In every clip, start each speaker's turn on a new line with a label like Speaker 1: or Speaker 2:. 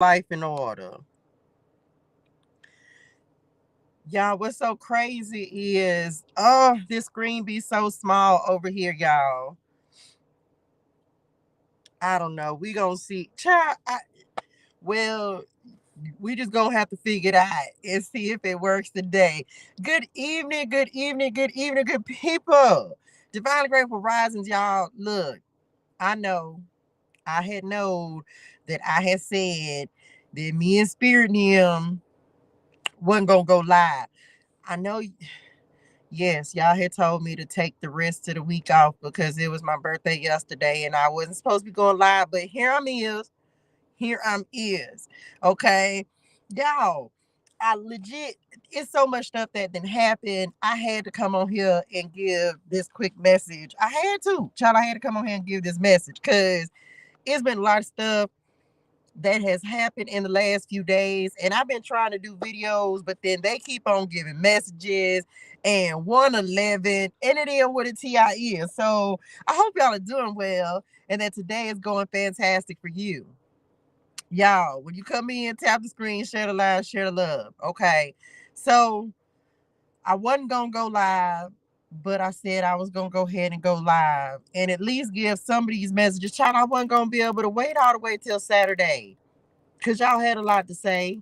Speaker 1: life in order. Y'all, what's so crazy is, oh, this screen be so small over here, y'all. I don't know. We gonna see. Well, we just gonna have to figure it out and see if it works today. Good evening, good evening, good evening, good people. Divinely Grateful Risings, y'all. Look, I know I had known that I had said that me and Spirit and him wasn't gonna go live. I know, yes, y'all had told me to take the rest of the week off because it was my birthday yesterday and I wasn't supposed to be going live, but here I'm is. Here I'm is. Okay. Y'all, I legit, it's so much stuff that didn't happen. I had to come on here and give this quick message. I had to. Child, I had to come on here and give this message because it's been a lot of stuff that has happened in the last few days. And I've been trying to do videos, but then they keep on giving messages and 111, and it is what a TI is. So I hope y'all are doing well and that today is going fantastic for you. Y'all, when you come in, tap the screen, share the live, share the love. Okay. So I wasn't gonna go live, but I said I was gonna go ahead and go live and at least give some of these messages. Child, I wasn't gonna be able to wait all the way till Saturday. Cause y'all had a lot to say.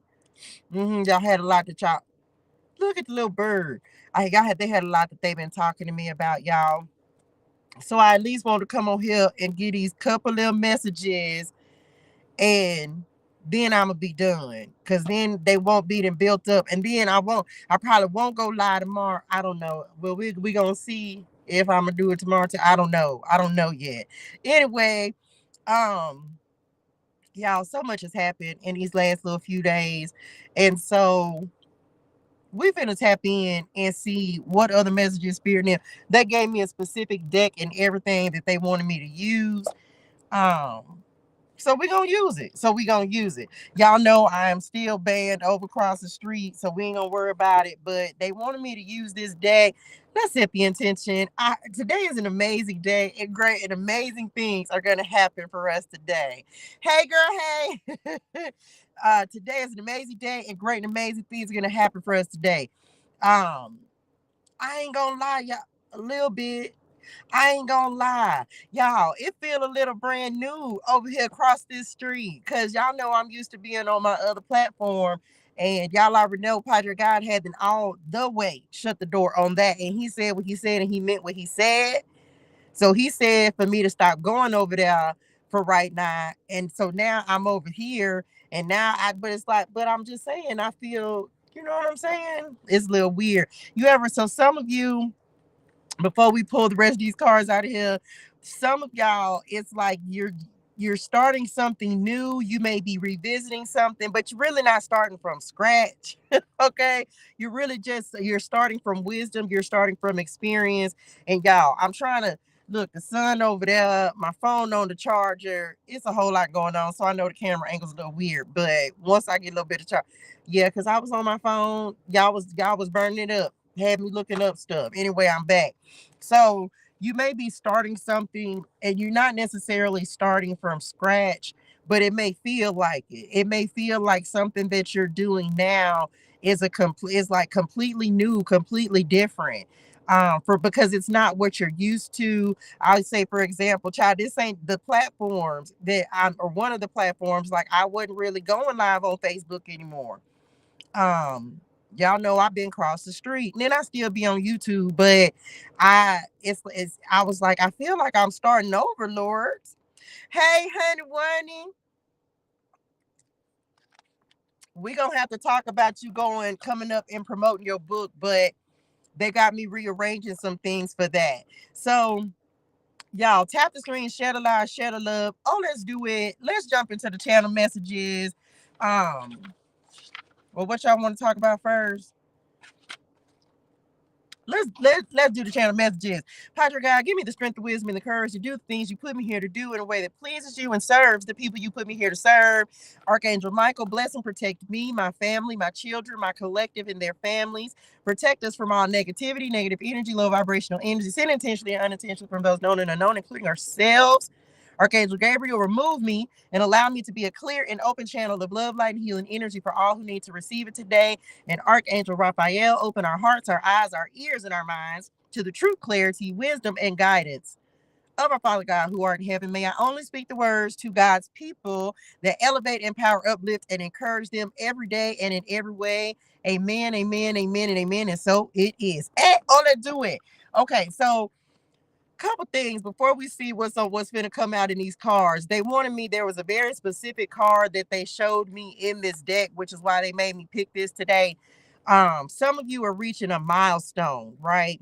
Speaker 1: Y'all had a lot to talk. Look at the little bird. They had a lot that they've been talking to me about, y'all. So I at least want to come on here and get these couple little messages, and then I'm gonna be done. Cause then they won't be then built up, and then I probably won't go live tomorrow. I don't know. Well, we gonna see if I'm gonna do it tomorrow. I don't know. I don't know yet. Anyway, um, y'all, so much has happened in these last little few days, and so we finna tap in and see what other messages Spirit them. They gave me a specific deck and everything that they wanted me to use. Um, so we gonna use it. Y'all know I am still banned over across the street, so we ain't gonna worry about it. But they wanted me to use this deck. Let's set the intention. Today is an amazing day, and great and amazing things are gonna happen for us today. Hey, girl. Hey. Today is an amazing day, and great and amazing things are gonna happen for us today. Um, I ain't gonna lie, y'all, a little bit. I ain't gonna lie. Y'all, it feel a little brand new over here across this street. Cause y'all know I'm used to being on my other platform. And y'all already know Padre God had been all the way shut the door on that. And he said what he said and he meant what he said. So he said for me to stop going over there for right now. And so now I'm over here. And now but it's like, but I'm just saying, I feel, you know what I'm saying? It's a little weird. So some of you, before we pull the rest of these cards out of here, some of y'all, it's like you're starting something new. You may be revisiting something, but you're really not starting from scratch. Okay, you're starting from wisdom. You're starting from experience. And y'all, I'm trying to look the sun over there, my phone on the charger. It's a whole lot going on, so I know the camera angle's a little weird. But once I get a little bit of charge, yeah, because I was on my phone. Y'all was burning it up, had me looking up stuff. Anyway, I'm back. So you may be starting something and you're not necessarily starting from scratch, but it may feel like it. It may feel like something that you're doing now is like completely new, completely different. For because it's not what you're used to. I would say, for example, child, this ain't the platforms that I'm, or one of the platforms, like I wasn't really going live on Facebook anymore. um y'all know I've been across the street, and then I still be on YouTube, but I was like, I feel like I'm starting over, Lord. Hey, honey bunny, we gonna have to talk about you going coming up and promoting your book, but they got me rearranging some things for that. So y'all, tap the screen, share the live, share the love. Oh, let's do it. Let's jump into the channel messages. um well, what y'all want to talk about first? Let's do the channel messages. Padre God, give me the strength, the wisdom, and the courage to do the things you put me here to do in a way that pleases you and serves the people you put me here to serve. Archangel Michael, bless and protect me, my family, my children, my collective, and their families. Protect us from all negativity, negative energy, low vibrational energy, sin intentionally and unintentionally from those known and unknown, including ourselves. Archangel Gabriel, remove me and allow me to be a clear and open channel of love, light, and healing energy for all who need to receive it today. And Archangel Raphael, open our hearts, our eyes, our ears, and our minds to the truth, clarity, wisdom, and guidance of our Father God who art in heaven. May I only speak the words to God's people that elevate, empower, uplift, and encourage them every day and in every way. Amen, amen, amen, and amen. And so it is. Hey, oh, let's do it. Okay, so couple things before we see what's going to come out in these cards. They wanted me, there was a very specific card that they showed me in this deck, which is why they made me pick this today. Some of you are reaching a milestone, right?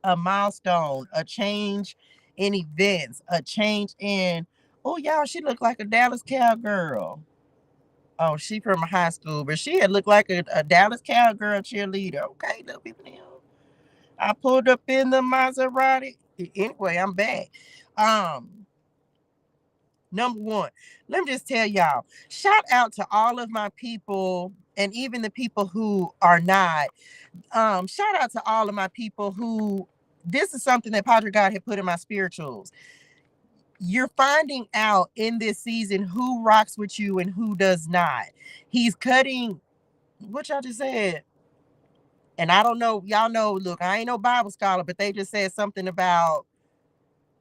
Speaker 1: A milestone, a change in events, a change in, oh, y'all, she looked like a Dallas Cowgirl. Oh, she from high school, but she had looked like a Dallas Cowgirl cheerleader. Okay, little people now. I pulled up in the Maserati. Anyway, I'm back. Number one, let me just tell y'all, shout out to all of my people and even the people who are not. Shout out to all of my people who, this is something that Padre God had put in my spirituals. You're finding out in this season who rocks with you and who does not. He's cutting, what y'all just said. And I don't know, y'all know, look, I ain't no Bible scholar, but they just said something about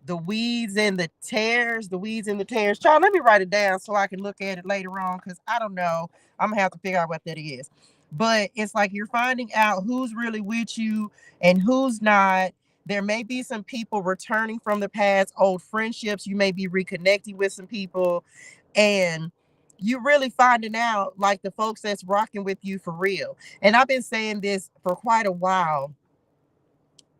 Speaker 1: the weeds and the tares, the weeds and the tares. Child, let me write it down so I can look at it later on, because I don't know. I'm gonna have to figure out what that is. But it's like you're finding out who's really with you and who's not. There may be some people returning from the past, old friendships. You may be reconnecting with some people, and you're really finding out like the folks that's rocking with you for real. And I've been saying this for quite a while.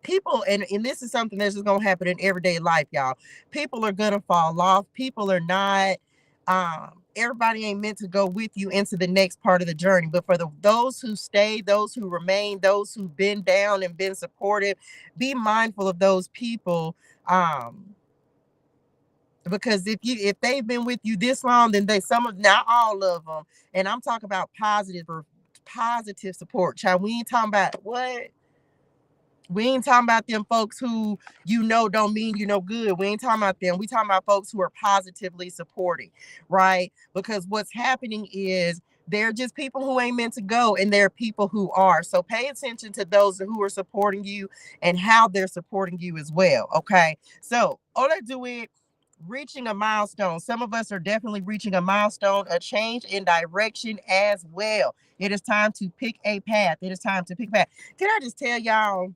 Speaker 1: People, and this is something that's just gonna happen in everyday life, y'all. People are gonna fall off. People are not, everybody ain't meant to go with you into the next part of the journey. But for those who stay, those who remain, those who've been down and been supportive, be mindful of those people. Because if they've been with you this long, then some of, not all of them, and I'm talking about positive support. Child, we ain't talking about what. We ain't talking about them folks who don't mean good. We ain't talking about them. We talking about folks who are positively supporting, right? Because what's happening is they're just people who ain't meant to go, and there are people who are. So pay attention to those who are supporting you and how they're supporting you as well, okay? So all I do is reaching a milestone. Some of us are definitely reaching a milestone, a change in direction as well. It is time to pick a path. It is time to pick a path. Can I just tell y'all,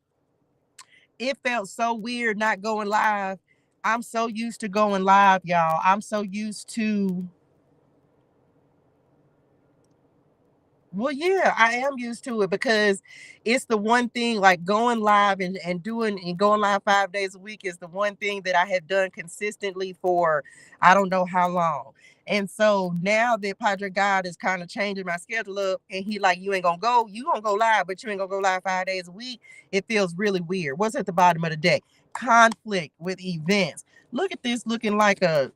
Speaker 1: it felt so weird not going live. I'm so used to going live, y'all. I'm so used to, well, yeah, I am used to it because it's the one thing, like going live and going live 5 days a week is the one thing that I have done consistently for I don't know how long. And so now that Padre God is kind of changing my schedule up, and he like, you gonna go live, but you ain't gonna go live 5 days a week. It feels really weird. What's at the bottom of the deck? Conflict with events. Look at this looking like a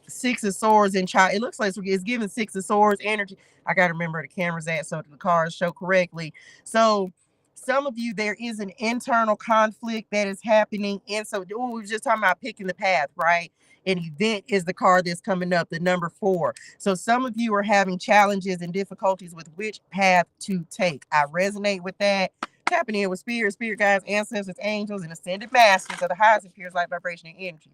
Speaker 1: Six of Swords in child. It looks like it's giving Six of Swords energy. I got to remember the camera's at so the cards show correctly. So some of you, there is an internal conflict that is happening. And so we were just talking about picking the path, right? An event is the card that's coming up, the number 4. So some of you are having challenges and difficulties with which path to take. I resonate with that. Tapping in with spirit guides, ancestors, angels, and ascended masters of the highest appears light vibration and energy.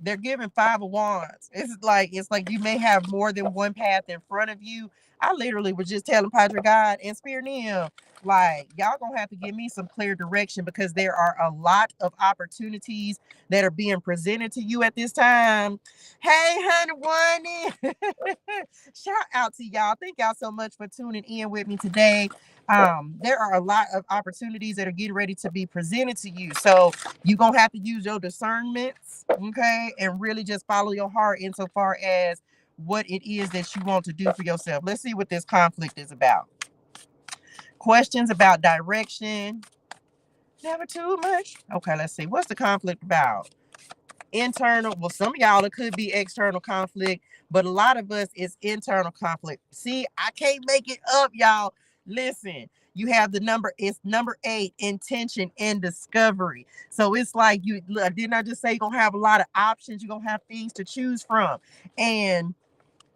Speaker 1: They're giving 5 of wands. It's like you may have more than one path in front of you. I literally was just telling Padre God and Spirit Nim, like, y'all gonna have to give me some clear direction, because there are a lot of opportunities that are being presented to you at this time. Hey, honey, one. Shout out to y'all. Thank y'all so much for tuning in with me today. There are a lot of opportunities that are getting ready to be presented to you. So you're gonna have to use your discernments, okay, and really just follow your heart insofar as what it is that you want to do for yourself. Let's see what this conflict is about. Questions about direction. Never too much. Okay, let's see. What's the conflict about? Internal. Well, some of y'all, it could be external conflict, but a lot of us, it's internal conflict. See, I can't make it up, y'all. Listen, You have the number, it's number 8, intention and discovery. So it's like, you didn't I just say you're gonna have a lot of options, you're gonna have things to choose from. And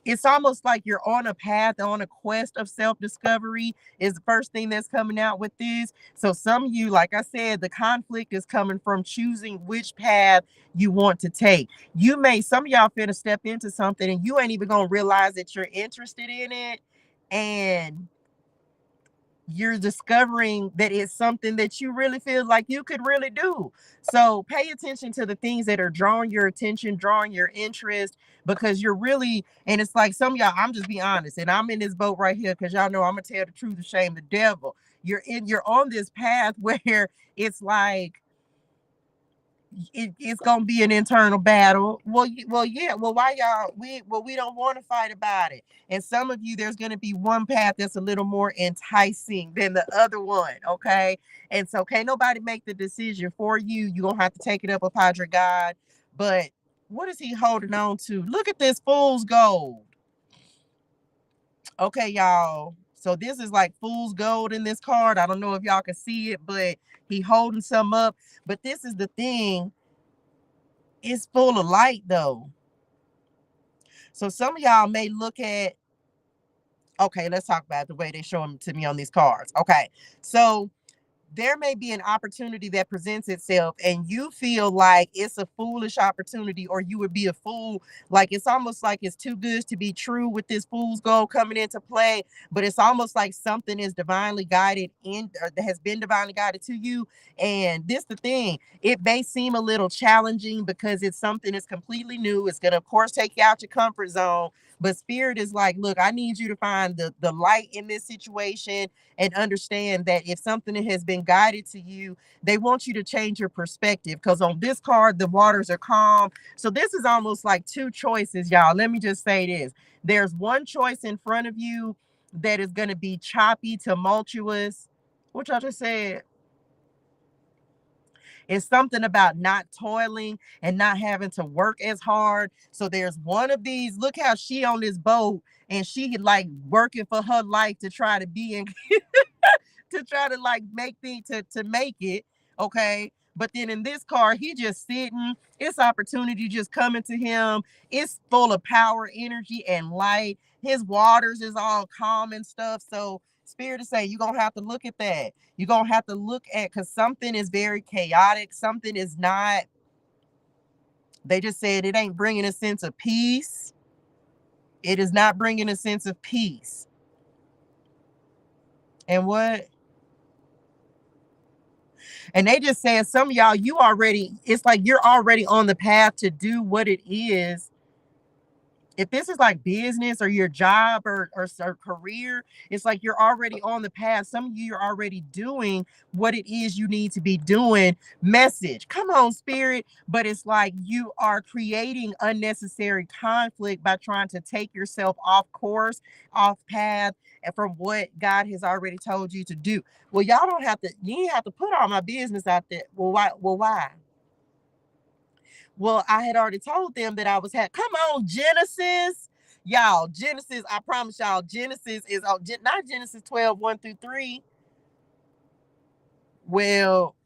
Speaker 1: it's almost like you're on a path, on a quest of self-discovery is the first thing that's coming out with this. So some of you, like I said, the conflict is coming from choosing which path you want to take. Some of y'all finna step into something and you ain't even gonna realize that you're interested in it. And you're discovering that it's something that you really feel like you could really do. So pay attention to the things that are drawing your attention, drawing your interest, because you're really, and it's like some of y'all, I'm just be honest, and I'm in this boat right here because y'all know I'm gonna tell the truth to shame the devil. You're on this path where it's like it's gonna be an internal battle. Yeah. Well, why y'all? We don't want to fight about it. And some of you, there's gonna be one path that's a little more enticing than the other one. Okay, and so can't nobody make the decision for you. You are gonna have to take it up with Padre God. But what is he holding on to? Look at this fool's gold. Okay, y'all. So this is like fool's gold in this card. I don't know if y'all can see it, but he holding some up. But this is the thing, it's full of light though. So some of y'all may look at, okay, let's talk about the way they show them to me on these cards. Okay, so there may be an opportunity that presents itself and you feel like it's a foolish opportunity, or you would be a fool. Like it's almost like it's too good to be true with this fool's gold coming into play. But it's almost like something is divinely guided in, or that has been divinely guided to you. And this the thing, it may seem a little challenging because it's something that's completely new. It's gonna of course take you out your comfort zone. But spirit is like, look, I need you to find the light in this situation and understand that if something has been guided to you, they want you to change your perspective. Because on this card, the waters are calm. So this is almost like two choices, y'all. Let me just say this. There's one choice in front of you that is going to be choppy, tumultuous. What y'all just said? It's something about not toiling and not having to work as hard. So there's one of these. Look how she on this boat and she like working for her life to try to be in to try to like make things to make it. Okay. But then in this car, he just sitting. It's opportunity just coming to him. It's full of power, energy, and light. His waters is all calm and stuff. So spirit is saying you're gonna have to look at that. You're gonna have to look at, because something is very chaotic. Something is not. They just said it ain't bringing a sense of peace. It is not bringing a sense of peace. And what? And they just said some of y'all, it's like you're already on the path to do what it is. If this is like business or your job or career, it's like you're already on the path. Some of you are already doing what it is you need to be doing. Message, come on, spirit. But it's like you are creating unnecessary conflict by trying to take yourself off course, off path, and from what God has already told you to do. Well, y'all don't have to, you ain't have to put all my business out there. Well, why? Well, why? Well, I had already told them that I was come on, Genesis. Y'all, Genesis, I promise y'all, Genesis is not Genesis 12, 1 through 3. Well,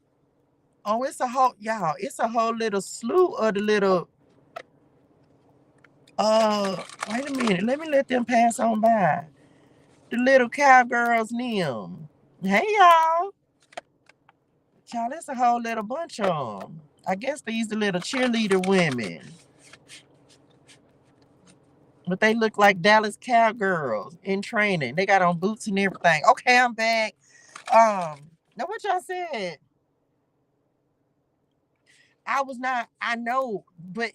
Speaker 1: oh, it's a whole little slew of the little wait a minute, let me let them pass on by. The little cowgirls them. Hey y'all. Y'all, it's a whole little bunch of them. I guess these the little cheerleader women. But they look like Dallas Cowgirls in training. They got on boots and everything. Okay, I'm back. Now what y'all said? I was not, I know, but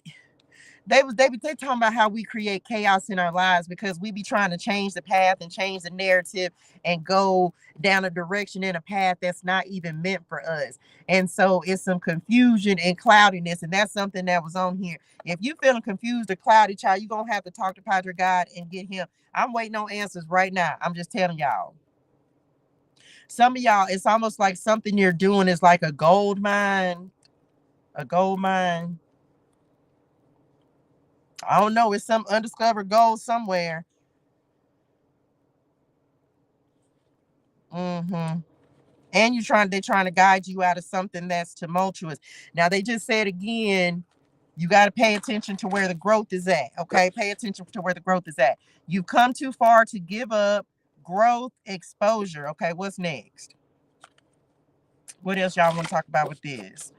Speaker 1: they talking about how we create chaos in our lives because we be trying to change the path and change the narrative and go down a direction in a path that's not even meant for us. And so it's some confusion and cloudiness, and that's something that was on here. If you feeling confused or cloudy, child, you're gonna have to talk to Padre God and get him. I'm waiting on answers right now. I'm just telling y'all. Some of y'all, it's almost like something you're doing is like a gold mine. A gold mine. I don't know. It's some undiscovered gold somewhere. Mm-hmm. And they're trying to guide you out of something that's tumultuous. Now they just said again, you got to pay attention to where the growth is at. Okay, pay attention to where the growth is at. You've come too far to give up. Growth, exposure. Okay, what's next? What else y'all want to talk about with this?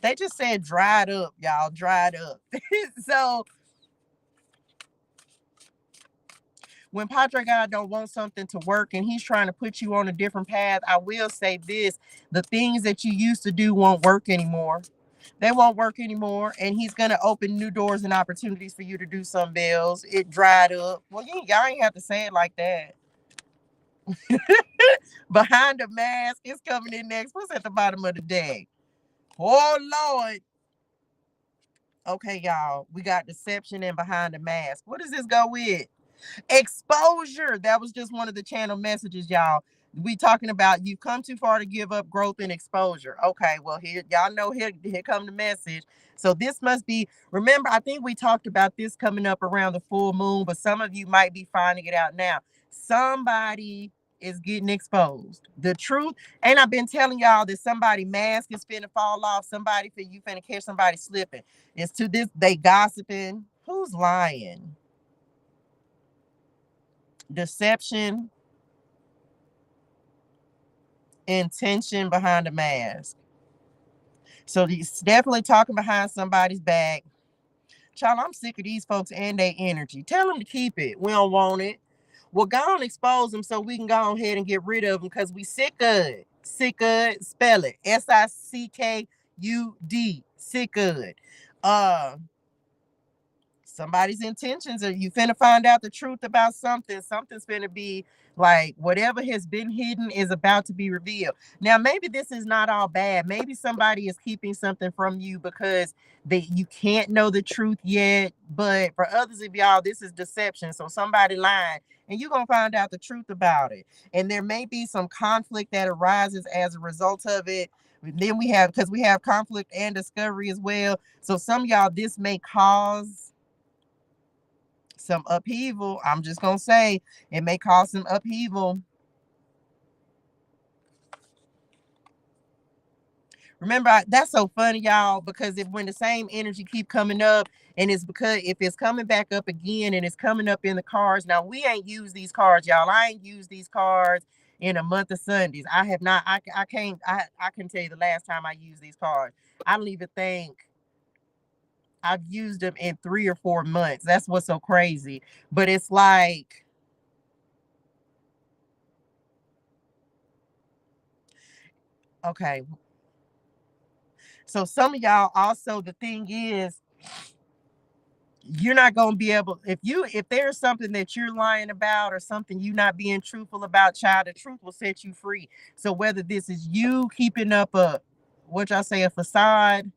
Speaker 1: They just said dried up, y'all, dried up. So when Padre God don't want something to work and he's trying to put you on a different path, I will say this: the things that you used to do won't work anymore. They won't work anymore, and he's gonna open new doors and opportunities for you to do something else. It dried up. Well, y'all ain't have to say it like that. Behind the mask is coming in next. What's at the bottom of the deck? Oh Lord. Okay, y'all. We got deception and behind the mask. What does this go with? Exposure. That was just one of the channel messages, y'all. We talking about you've come too far to give up growth and exposure. Okay, well, here, y'all know, here come the message. So this must be, remember, I think we talked about this coming up around the full moon, but some of you might be finding it out now. Somebody is getting exposed. The truth, and I've been telling y'all that somebody mask is finna fall off. Somebody, you finna catch somebody slipping. It's to this, they gossiping. Who's lying? Deception, intention behind the mask. So he's definitely talking behind somebody's back. Child, I'm sick of these folks and their energy. Tell them to keep it. We don't want it. Well, go on, expose them so we can go ahead and get rid of them because we sick of it. Sick of it. Spell it. SICKUD. Sick of it. Somebody's intentions, or you finna find out the truth about something. Something's finna be like, whatever has been hidden is about to be revealed. Now maybe this is not all bad. Maybe somebody is keeping something from you because you can't know the truth yet, but for others of y'all this is deception. So somebody lying and you're gonna find out the truth about it, and there may be some conflict that arises as a result of it. Then we have, because we have conflict and discovery as well. So some of y'all, this may cause some upheaval. I'm just gonna say it may cause some upheaval. Remember, that's so funny, y'all, because if when the same energy keep coming up, and it's because if it's coming back up again and it's coming up in the cards. Now we ain't used these cards, y'all. I ain't used these cards in a month of Sundays. I have not. I can't. I can tell you the last time I used these cards. I don't even think I've used them in 3 or 4 months. That's what's so crazy. But it's like, okay, so some of y'all also, the thing is, you're not going to be able, if there's something that you're lying about or something you're not being truthful about, child, the truth will set you free. So whether this is you keeping up a facade,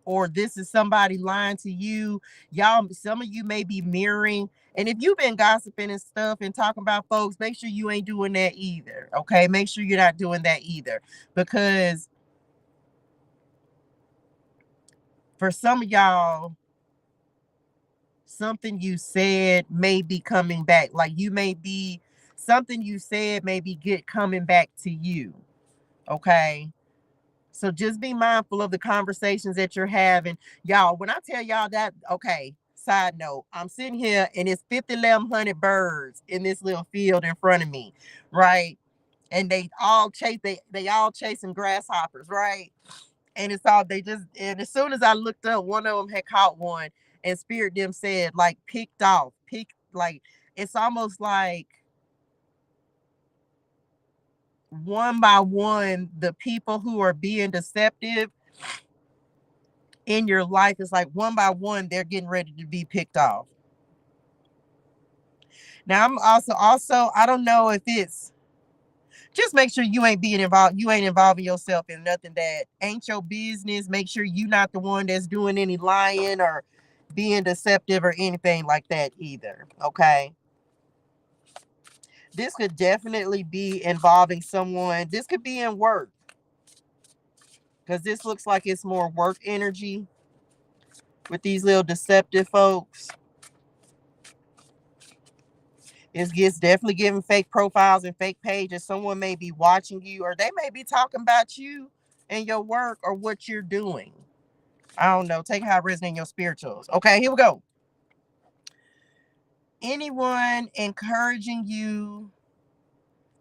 Speaker 1: or this is somebody lying to you, y'all, some of you may be mirroring. And if you've been gossiping and stuff and talking about folks, make sure you ain't doing that either. Okay, make sure you're not doing that either, because for some of y'all, something you said may be coming back. Like something you said may be coming back to you. Okay. So just be mindful of the conversations that you're having. Y'all, when I tell y'all that, okay, side note, I'm sitting here and it's 5,100 birds in this little field in front of me, right? And they all chasing grasshoppers, right? And it's all, and as soon as I looked up, one of them had caught one, and Spirit them said, like, like, it's almost like one by one, the people who are being deceptive in your life, is like one by one, they're getting ready to be picked off. Now, I'm also, I don't know if it's, just make sure you ain't being involved. You ain't involving yourself in nothing that ain't your business. Make sure you're not the one that's doing any lying or being deceptive or anything like that either. Okay. This could definitely be involving someone. This could be in work, because this looks like it's more work energy. with these little deceptive folks. It's definitely giving fake profiles and fake pages. Someone may be watching you, or they may be talking about you and your work or what you're doing. I don't know. Take how it resonates in your spirituals. Okay, here we go. Anyone encouraging you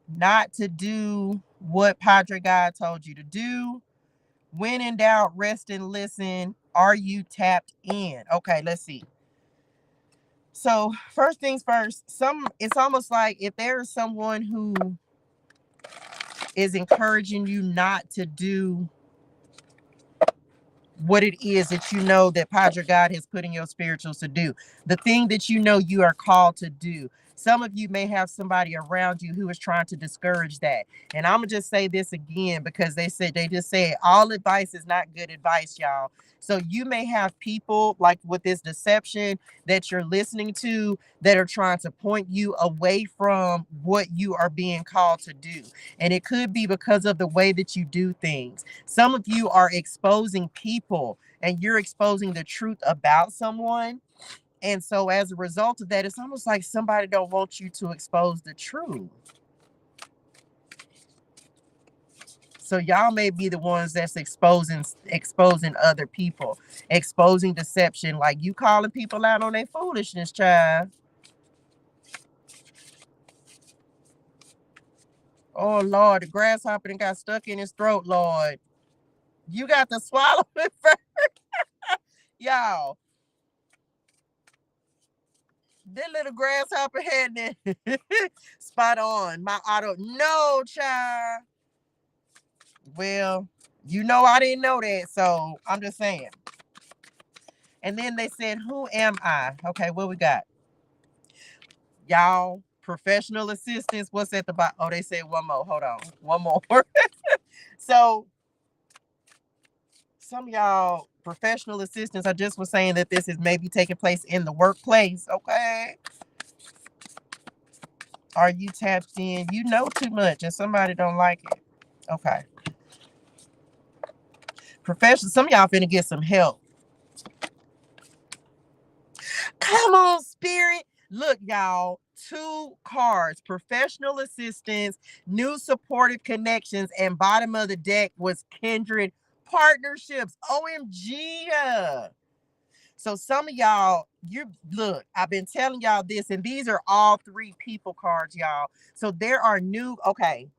Speaker 1: not to do what Padre God told you to do. When in doubt, rest and listen. Are you tapped in? Okay, let's see. So first things first, it's almost like if there is someone who is encouraging you not to do what it is that you know that Padre God has put in your spirituals to do, the thing that you know you are called to do. Some of you may have somebody around you who is trying to discourage that. And I'm gonna just say this again because they just said all advice is not good advice, y'all. So you may have people like with this deception that you're listening to that are trying to point you away from what you are being called to do. And it could be because of the way that you do things. Some of you are exposing people and you're exposing the truth about someone. And so as a result of that, it's almost like somebody don't want you to expose the truth. So y'all may be the ones that's exposing other people, exposing deception, like you calling people out on their foolishness, child. Oh Lord, the grasshopper done got stuck in his throat, Lord. You got to swallow it first. Y'all. That little grasshopper had that spot on. My auto. No, child. Well, you know I didn't know that, so I'm just saying. And then they said, who am I? Okay, what we got? Y'all, professional assistants. What's at the bottom? Oh, they said one more. Hold on. One more. So some of y'all professional assistants, I just was saying that this is maybe taking place in the workplace. Okay. Are you tapped in? You know too much and somebody don't like it. Okay. Professional. Some of y'all finna get some help. Come on, spirit. Look, y'all, 2 cards, professional assistance, new supportive connections, and bottom of the deck was kindred partnerships. OMG. So some of y'all, look, I've been telling y'all this, and these are all 3 people cards, y'all. So there are new, okay.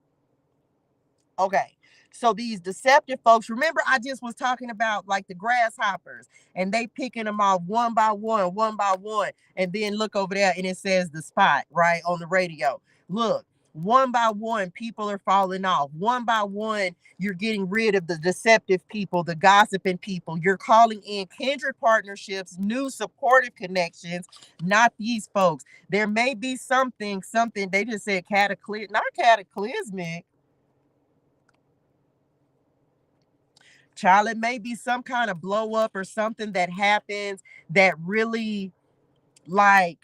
Speaker 1: So these deceptive folks, remember I just was talking about like the grasshoppers and they picking them off one by one. And then look over there and it says the spot, right, on the radio. Look, one by one, people are falling off. One by one, you're getting rid of the deceptive people, the gossiping people. You're calling in kindred partnerships, new supportive connections, not these folks. There may be something, they just said cataclysmic, not cataclysmic. Child, it may be some kind of blow up or something that happens that really like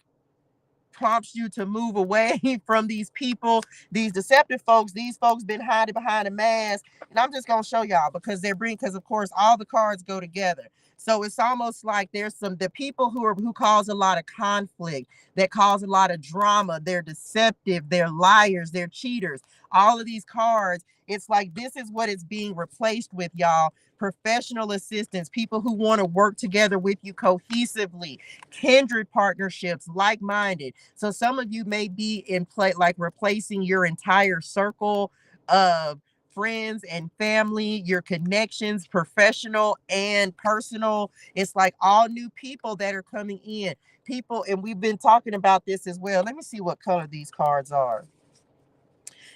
Speaker 1: prompts you to move away from these people, these deceptive folks. These folks been hiding behind a mask. And I'm just gonna show y'all because because of course all the cards go together. So it's almost like there's the people who cause a lot of conflict, that cause a lot of drama. They're deceptive, they're liars, they're cheaters. All of these cards, it's like this is what it's being replaced with, y'all. Professional assistants, people who want to work together with you cohesively, kindred partnerships, like-minded. So some of you may be in play, like replacing your entire circle of friends and family, your connections, professional and personal. It's like all new people that are coming in. People, and we've been talking about this as well. Let me see what color these cards are.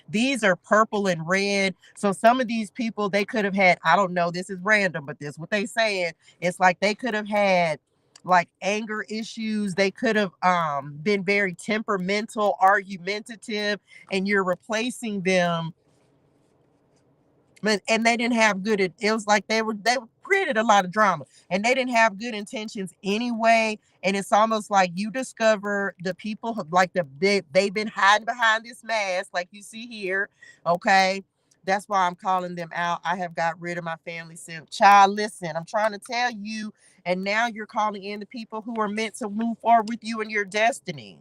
Speaker 1: These are purple and red. So some of these people, they could have had, I don't know, this is random, but this is what they said. It's like they could have had like anger issues. They could have been very temperamental, argumentative, and you're replacing them. And they didn't have good, it was like they created a lot of drama and they didn't have good intentions anyway. And it's almost like you discover the people like they've been hiding behind this mask, like you see here. Okay. That's why I'm calling them out. I have got rid of my family simp. Child, listen, I'm trying to tell you, and now you're calling in the people who are meant to move forward with you in your destiny.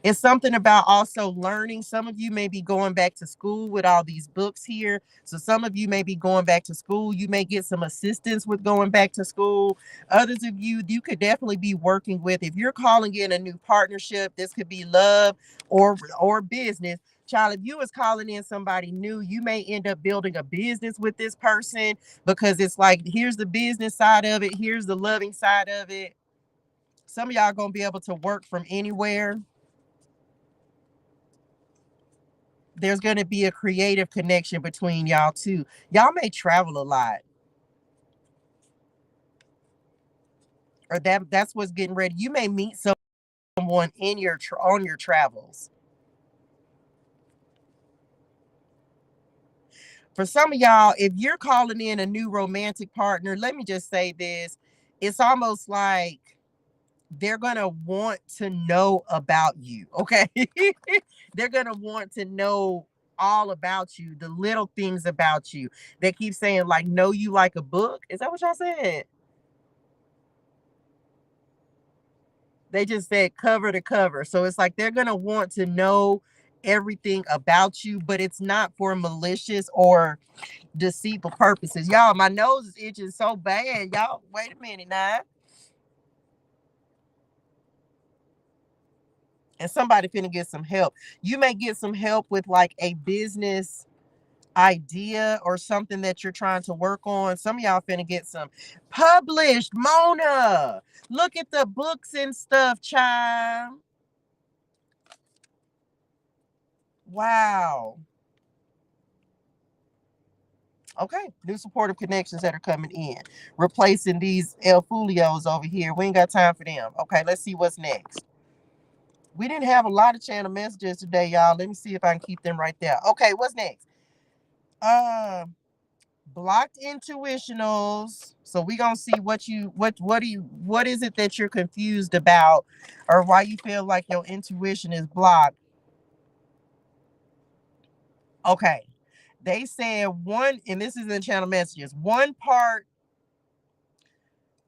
Speaker 1: It's something about also learning. Some of you may be going back to school with all these books here. So some of you may be going back to school. You may get some assistance with going back to school. Others of you, you could definitely be working with. If you're calling in a new partnership, this could be love or business. Child, if you was calling in somebody new, you may end up building a business with this person because it's like, here's the business side of it. Here's the loving side of it. Some of y'all gonna be able to work from anywhere. There's going to be a creative connection between y'all too. Y'all may travel a lot, or that's what's getting ready. You may meet someone in your on your travels. For some of y'all, if you're calling in a new romantic partner, let me just say this. It's almost like they're going to want to know about you, okay? They're going to want to know all about you, the little things about you. They keep saying, like, know you like a book. Is that what y'all said? They just said cover to cover. So it's like they're going to want to know everything about you, but it's not for malicious or deceitful purposes. Y'all, my nose is itching so bad. Y'all, wait a minute now. And somebody finna get some help. You may get some help with like a business idea or something that you're trying to work on. Some of y'all finna get some published. Mona, look at the books and stuff, child. Wow. Okay, new supportive connections that are coming in, replacing these El Fulios over here. We ain't got time for them. Okay, let's see what's next. We didn't have a lot of channel messages today, y'all. Let me see if I can keep them right there. Okay, what's next? Blocked intuitionals. So we gonna see what is it that you're confused about, or why you feel like your intuition is blocked. Okay, they said one, and this is in channel messages. One part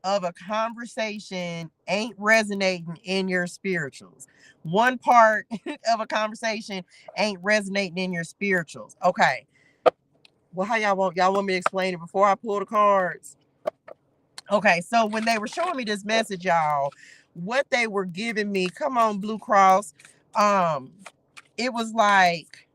Speaker 1: of a conversation ain't resonating in your spirituals. One part of a conversation ain't resonating in your spirituals. Okay. Well, how y'all want me to explain it before I pull the cards? Okay, so when they were showing me this message, y'all, what they were giving me, come on, Blue Cross, it was like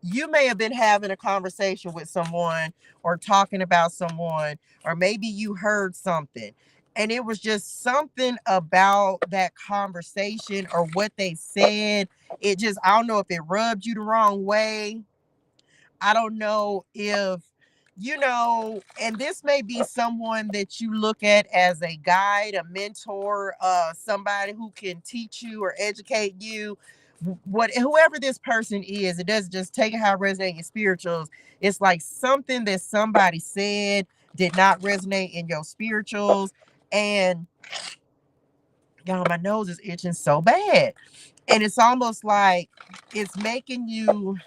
Speaker 1: you may have been having a conversation with someone or talking about someone, or maybe you heard something. And it was just something about that conversation or what they said. It just, I don't know if it rubbed you the wrong way. I don't know if, and this may be someone that you look at as a guide, a mentor, somebody who can teach you or educate you. Whoever this person is, it doesn't just take it how it resonates in spirituals. It's like something that somebody said did not resonate in your spirituals. And y'all, my nose is itching so bad. And it's almost like it's making you,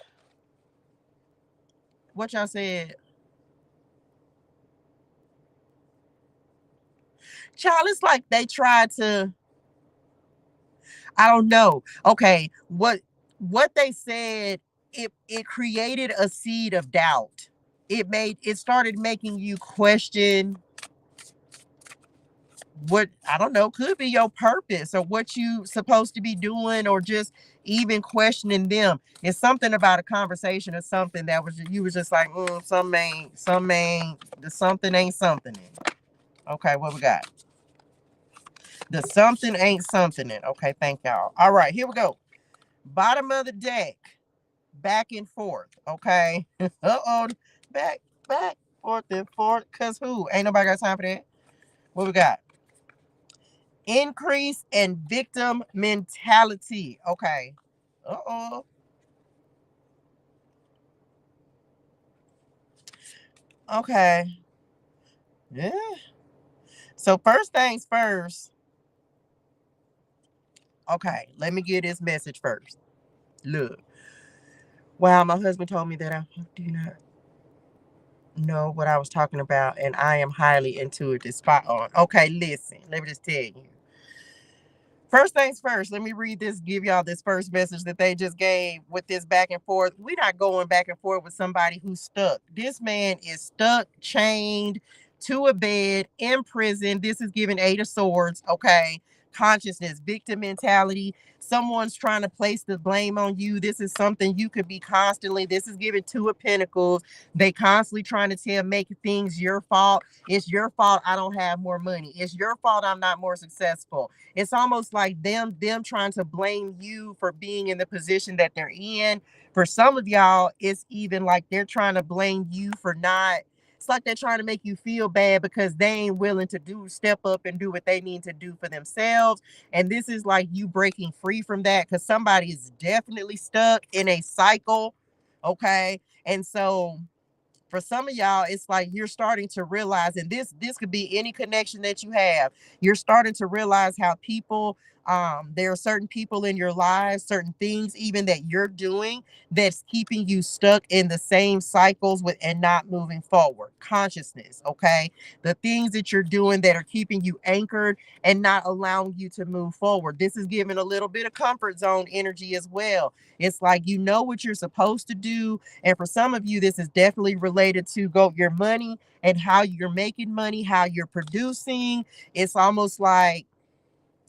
Speaker 1: what y'all said? Child, it's like they tried to, I don't know. Okay, what they said, it created a seed of doubt. It started making you question what, I don't know, could be your purpose or what you supposed to be doing, or just even questioning them. It's something about a conversation or something that was, you was just like, the something ain't something. Okay, what we got? The something ain't something. Okay, thank y'all. All right, here we go. Bottom of the deck, back and forth. Okay. Uh-oh. Back, forth and forth. Cause who? Ain't nobody got time for that. What we got? Increase in victim mentality. Okay. Uh-oh. Okay. Yeah. So first things first. Okay, let me get this message first. Look. Wow, my husband told me that I do not know what I was talking about, and I am highly intuitive. Spot on. Okay, listen, let me just tell you. First things first, let me read this, give y'all this first message that they just gave with this back and forth. We're not going back and forth with somebody who's stuck. This man is stuck, chained to a bed, in prison. This is giving Eight of Swords, okay? Consciousness, victim mentality. Someone's trying to place the blame on you. This is something you could be constantly. This is giving Two of Pentacles. They constantly trying to make things your fault. It's your fault I don't have more money. It's your fault I'm not more successful. It's almost like them trying to blame you for being in the position that they're in. For some of y'all, it's even like they're trying to blame you for not. It's like they're trying to make you feel bad because they ain't willing to step up and do what they need to do for themselves. And this is like you breaking free from that because somebody is definitely stuck in a cycle. Okay. And so for some of y'all, it's like you're starting to realize, and this could be any connection that you have. You're starting to realize how people, there are certain people in your lives, certain things even that you're doing that's keeping you stuck in the same cycles with and not moving forward. Consciousness, okay? The things that you're doing that are keeping you anchored and not allowing you to move forward. This is giving a little bit of comfort zone energy as well. It's like you know what you're supposed to do, and for some of you, this is definitely related to your money and how you're making money, how you're producing. It's almost like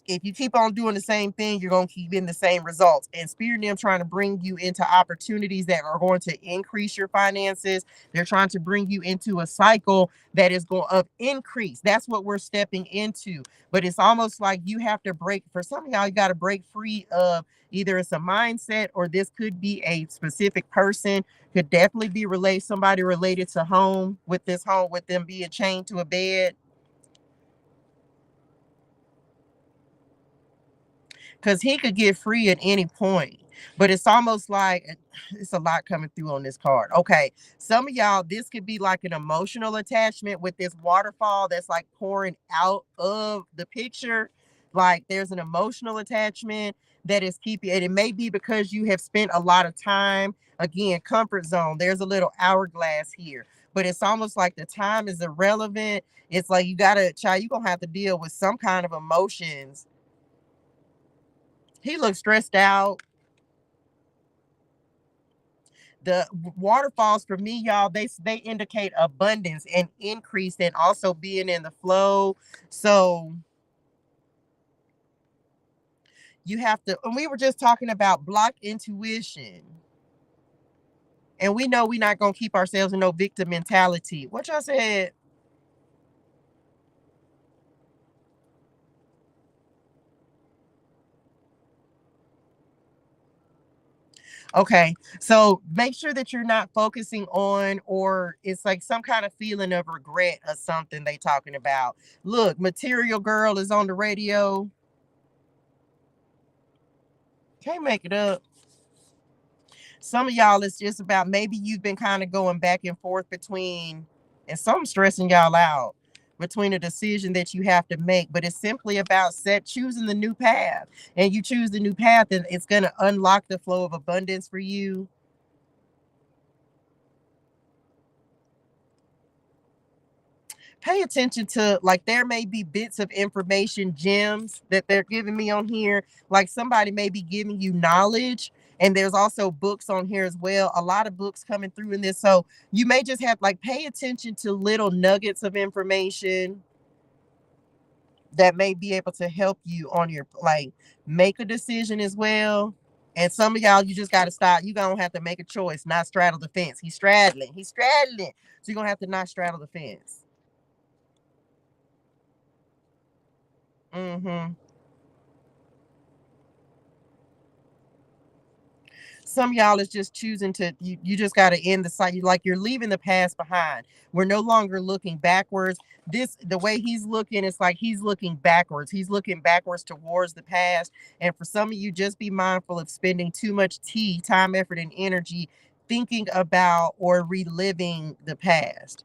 Speaker 1: if you keep on doing the same thing, you're going to keep getting the same results. And Spirit and them trying to bring you into opportunities that are going to increase your finances. They're trying to bring you into a cycle that is going to increase. That's what we're stepping into. But it's almost like you have to break. For some of y'all, you got to break free of either it's a mindset or this could be a specific person. Could definitely be somebody related to home with them being chained to a bed. Because he could get free at any point. But it's almost like it's a lot coming through on this card. Okay. Some of y'all, this could be like an emotional attachment with this waterfall that's like pouring out of the picture. Like there's an emotional attachment that is keeping it. It may be because you have spent a lot of time. Again, comfort zone. There's a little hourglass here. But it's almost like the time is irrelevant. It's like you're gonna have to deal with some kind of emotions. He looks stressed out. The waterfalls for me, y'all, they indicate abundance and increase and also being in the flow. So you have to, and we were just talking about block intuition. And we know we're not gonna keep ourselves in no victim mentality. What y'all said? Okay, so make sure that you're not focusing on, or it's like some kind of feeling of regret or something they talking about. Look, Material Girl is on the radio. Can't make it up. Some of y'all, it's just about maybe you've been kind of going back and forth between, and some stressing y'all out between a decision that you have to make, but it's simply about choosing the new path. And you choose the new path, and it's going to unlock the flow of abundance for you. Pay attention to, like, there may be bits of information, gems that they're giving me on here. Like somebody may be giving you knowledge, and there's also books on here as well. A lot of books coming through in this. So you may just have like pay attention to little nuggets of information that may be able to help you on your, like, make a decision as well. And some of y'all, you just got to stop. You're going to have to make a choice, not straddle the fence. He's straddling. He's straddling. So you're going to have to not straddle the fence. Mm-hmm. Some of y'all is just choosing to, you just got to end the cycle. Like you're leaving the past behind. We're no longer looking backwards. The way he's looking, it's like he's looking backwards. He's looking backwards towards the past. And for some of you, just be mindful of spending too much time, effort, and energy thinking about or reliving the past.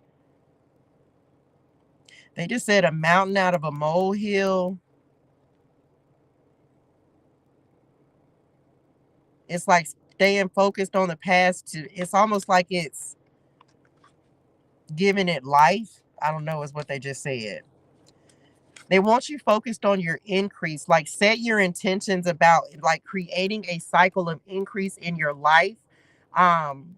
Speaker 1: They just said a mountain out of a molehill. It's like staying focused on the past, it's almost like it's giving it life. I don't know is what they just said. They want you focused on your increase, like set your intentions about like creating a cycle of increase in your life. Um,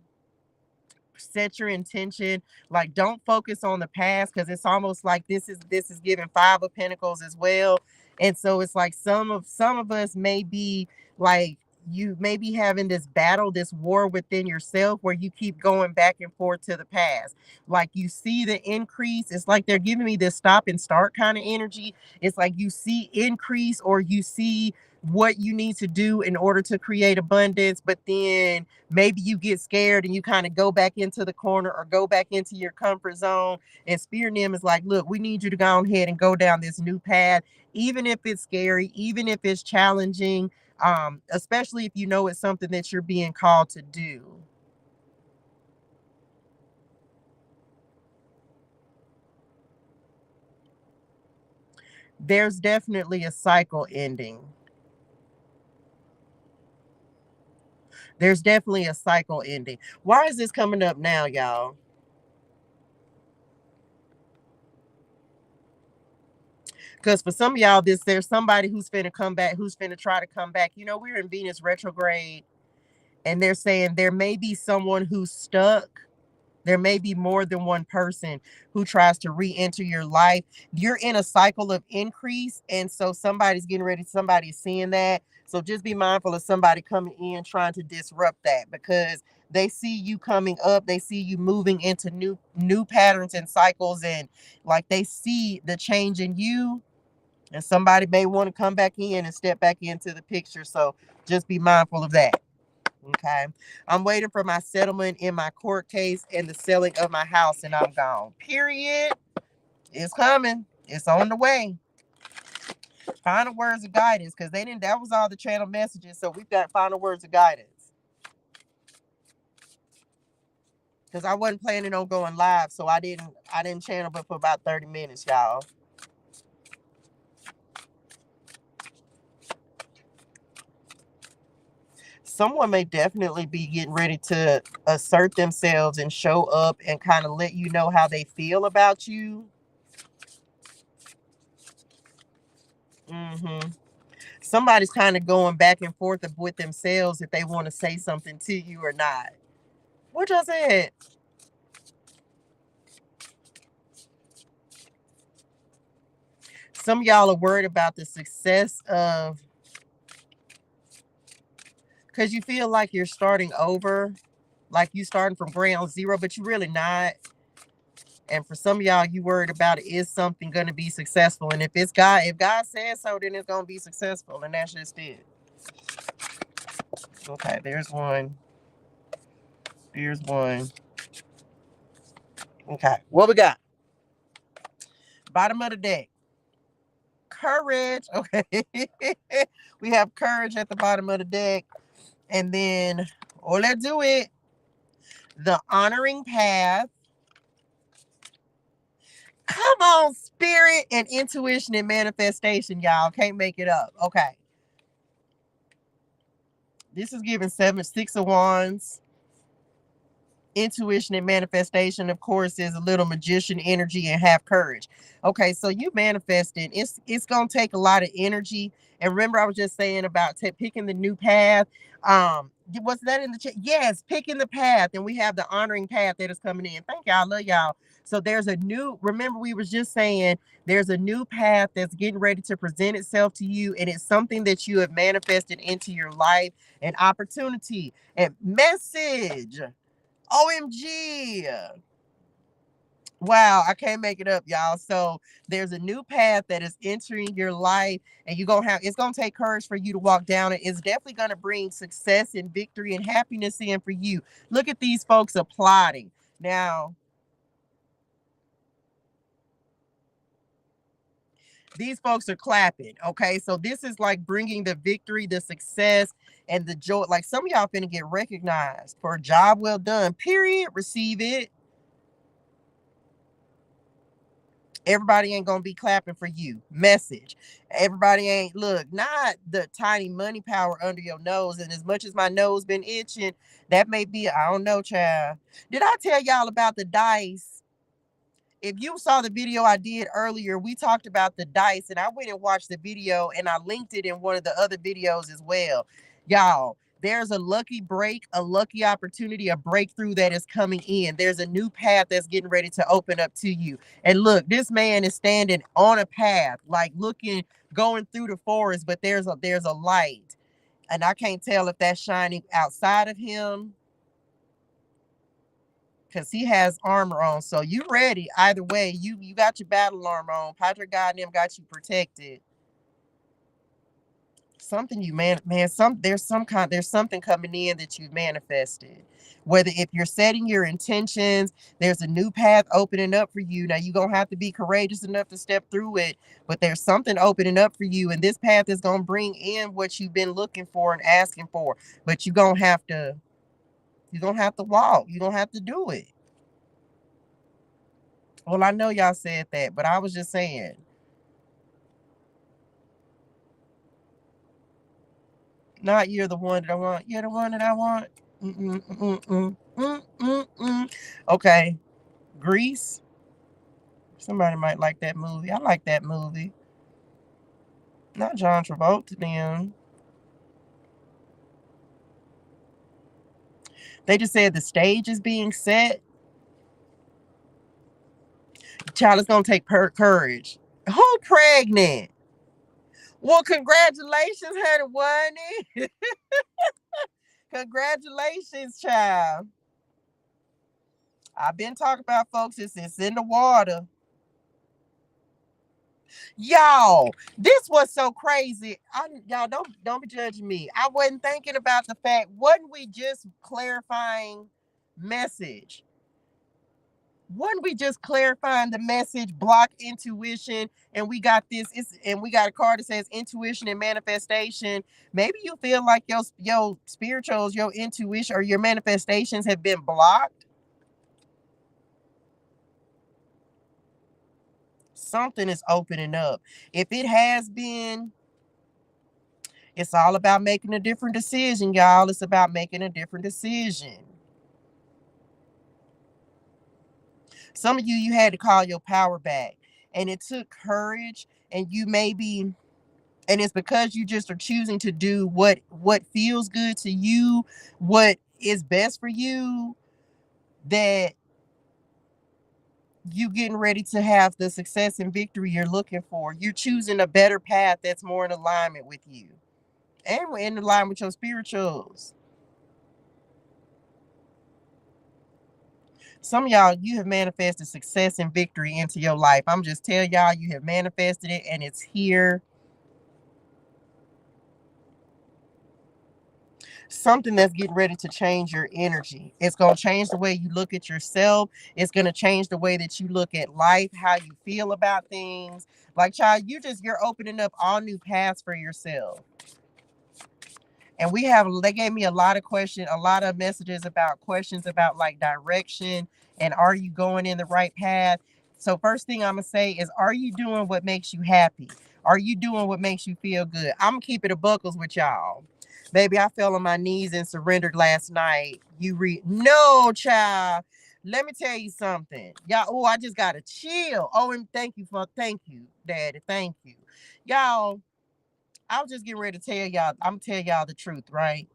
Speaker 1: Set your intention, like don't focus on the past, because it's almost like this is giving Five of Pentacles as well. And so it's like some of us may be like, you may be having this battle, this war within yourself, where you keep going back and forth to the past. Like you see the increase, it's like they're giving me this stop and start kind of energy. It's like you see increase, or you see what you need to do in order to create abundance, but then maybe you get scared and you kind of go back into the corner or go back into your comfort zone. And Spirit Nim is like, look, we need you to go ahead and go down this new path, even if it's scary, even if it's challenging, especially if you know it's something that you're being called to do. There's definitely a cycle ending. There's definitely a cycle ending. Why is this coming up now, y'all? Because for some of y'all, there's somebody who's finna come back, who's finna try to come back. You know, we're in Venus retrograde, and they're saying there may be someone who's stuck. There may be more than one person who tries to re-enter your life. You're in a cycle of increase, and so somebody's getting ready, somebody's seeing that. So just be mindful of somebody coming in trying to disrupt that, because they see you coming up, they see you moving into new patterns and cycles, and like they see the change in you, and somebody may want to come back in and step back into the picture. So just be mindful of that. Okay. I'm waiting for my settlement in my court case and the selling of my house, and I'm gone. Period. It's coming. It's on the way. Final words of guidance, because they didn't, that was all the channel messages. So we've got final words of guidance. Because I wasn't planning on going live, so I didn't channel but for about 30 minutes, y'all. Someone may definitely be getting ready to assert themselves and show up and kind of let you know how they feel about you. Somebody's kind of going back and forth with themselves if they want to say something to you or not. What y'all said? Some of y'all are worried about the success of, because you feel like you're starting over, like you starting from ground zero, but you're really not. And for some of y'all, you worried about it, is something going to be successful? And if God says so, then it's going to be successful, and that's just it. Okay, there's one. There's one. Okay, what we got? Bottom of the deck. Courage. Okay. We have courage at the bottom of the deck. And then, oh, let's do it. The honoring path. Come on, spirit and intuition and manifestation, y'all. Can't make it up. Okay. This is giving 6 of Wands. Intuition and manifestation, of course, is a little magician energy, and have courage. Okay, so you manifesting. It's gonna take a lot of energy. And remember, I was just saying about picking the new path. Was that in the chat? Yes, picking the path, and we have the honoring path that is coming in. Thank y'all, love y'all. So there's a new. Remember, we was just saying there's a new path that's getting ready to present itself to you, and it's something that you have manifested into your life, an opportunity, and message. OMG. Wow, I can't make it up, y'all. So there's a new path that is entering your life, and it's gonna take courage for you to walk down it. It's definitely gonna bring success and victory and happiness in for you. Look at these folks applauding. Now, these folks are clapping. Okay, so this is like bringing the victory, the success, and the joy. Like some of y'all finna get recognized for a job well done. Period. Receive it. Everybody ain't gonna be clapping for you. Message. Everybody ain't, look, not the tiny money power under your nose. And as much as my nose been itching, that may be, I don't know, child. Did I tell y'all about the dice? If you saw the video I did earlier, we talked about the dice, and I went and watched the video, and I linked it in one of the other videos as well. Y'all, there's a lucky break, a lucky opportunity, a breakthrough that is coming in. There's a new path that's getting ready to open up to you. And look, this man is standing on a path, like looking, going through the forest, but there's a light. And I can't tell if that's shining outside of him, because he has armor on. So you ready. Either way, you got your battle armor on. ParTEA God and them got you protected. Something you there's something coming in that you've manifested. Whether if you're setting your intentions, there's a new path opening up for you. Now you're gonna have to be courageous enough to step through it, but there's something opening up for you, and this path is gonna bring in what you've been looking for and asking for. But you're gonna have to walk. You're gonna have to do it. Well, I know y'all said that, but I was just saying. Not you're the one that I want. You're the one that I want. Mm-mm, mm-mm, mm-mm. Okay. Grease. Somebody might like that movie. I like that movie. Not John Travolta, then. They just said the stage is being set. Child, it's going to take courage. Who pregnant? Well, congratulations, honey. Congratulations, child. I've been talking about folks. It's in the water. Y'all, this was so crazy. Y'all don't be judging me. I wasn't thinking about the fact, wasn't we just clarifying message? Wasn't we just clarifying the message, block intuition, and we got and we got a card that says intuition and manifestation. Maybe you feel like your spirituals, your intuition, or your manifestations have been blocked. Something is opening up. If it has been, it's all about making a different decision, y'all. It's about making a different decision. Some of you had to call your power back, and it took courage, and and it's because you just are choosing to do what feels good to you, what is best for you, that you getting ready to have the success and victory you're looking for. You're choosing a better path that's more in alignment with you, and in alignment with your spirituals. Some of y'all, you have manifested success and victory into your life. I'm just telling y'all, you have manifested it, and it's here. Something that's getting ready to change your energy. It's going to change the way you look at yourself. It's going to change the way that you look at life, how you feel about things. Like, child, you're opening up all new paths for yourself. And they gave me a lot of messages about questions about like direction and are you going in the right path? So first thing I'm going to say is, are you doing what makes you happy? Are you doing what makes you feel good? I'm going to keep it a buckles with y'all. Baby, I fell on my knees and surrendered last night. No, child. Let me tell you something. Y'all, oh, I just got to chill. Oh, and thank you, Daddy. Thank you. Y'all, I was just getting ready to tell y'all, I'm gonna tell y'all the truth, right?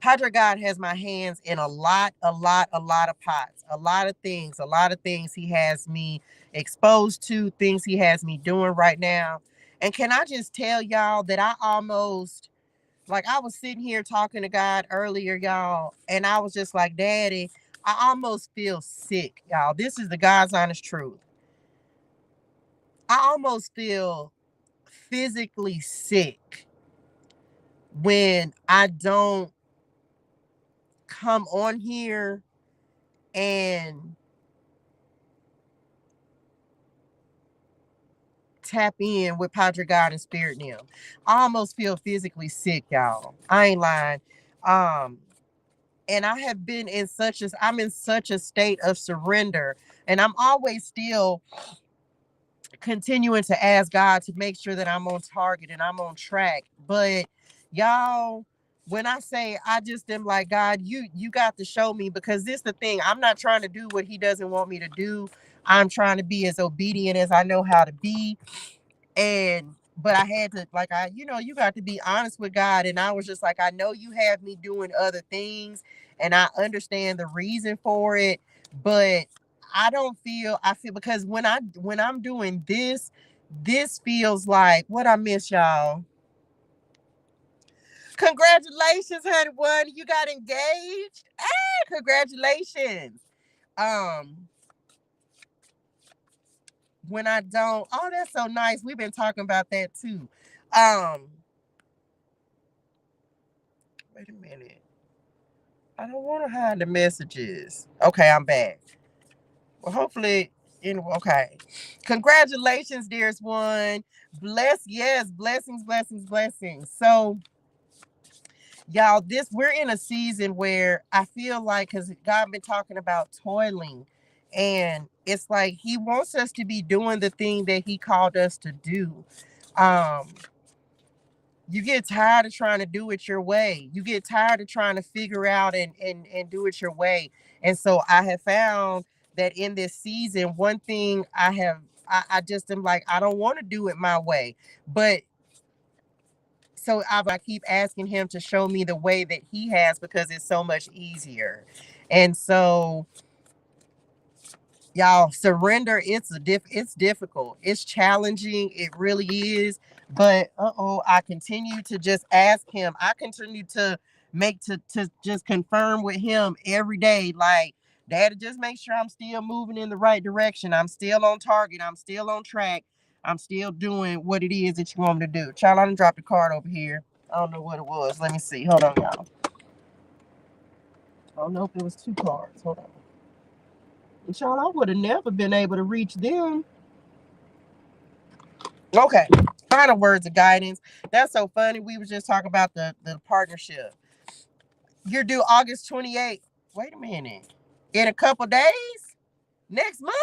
Speaker 1: ParTEA God has my hands in a lot of pots, a lot of things he has me exposed to, things he has me doing right now. And can I just tell y'all that I was sitting here talking to God earlier, y'all, and I was just like, Daddy, I almost feel sick, y'all. This is the God's honest truth. I almost feel physically sick when I don't come on here and tap in with ParTEA God and Spirit now. I almost feel physically sick, y'all. I ain't lying. Um, And I have been in I'm in such a state of surrender. And I'm always still continuing to ask God to make sure that I'm on target and I'm on track. But y'all, when I say I just am like, God, you got to show me, because this the thing. I'm not trying to do what he doesn't want me to do. I'm trying to be as obedient as I know how to be. And but I had to, like, you got to be honest with God. And I was just like, I know you have me doing other things and I understand the reason for it, but I feel because when I'm doing this feels like what I miss, y'all. Congratulations, honey one. You got engaged. Ah, congratulations. Um, when I don't, oh, that's so nice. We've been talking about that too. Um, Wait a minute. I don't want to hide the messages. Okay, I'm back. Well, hopefully, okay. Congratulations, dearest one. Yes, blessings, blessings, blessings. So, y'all, we're in a season where I feel like, because God been talking about toiling, and it's like He wants us to be doing the thing that He called us to do. Um, you get tired of trying to do it your way. You get tired of trying to figure out and do it your way. And so I have found that in this season, one thing I just am like, I don't want to do it my way. But so I keep asking him to show me the way that he has, because it's so much easier. And so, y'all, surrender, it's difficult, it's challenging, it really is. But I continue to just ask him. I continue to to just confirm with him every day, like, Daddy, just make sure I'm still moving in the right direction, I'm still on target, I'm still on track, I'm still doing what it is that you want me to do. Child, I done dropped the card over here. I don't know what it was. Let me see. Hold on, y'all. I don't know if it was two cards. Hold on. Child, I would have never been able to reach them. Okay. Final words of guidance. That's so funny. We were just talking about the partnership. You're due August 28th. Wait a minute. In a couple days? Next month?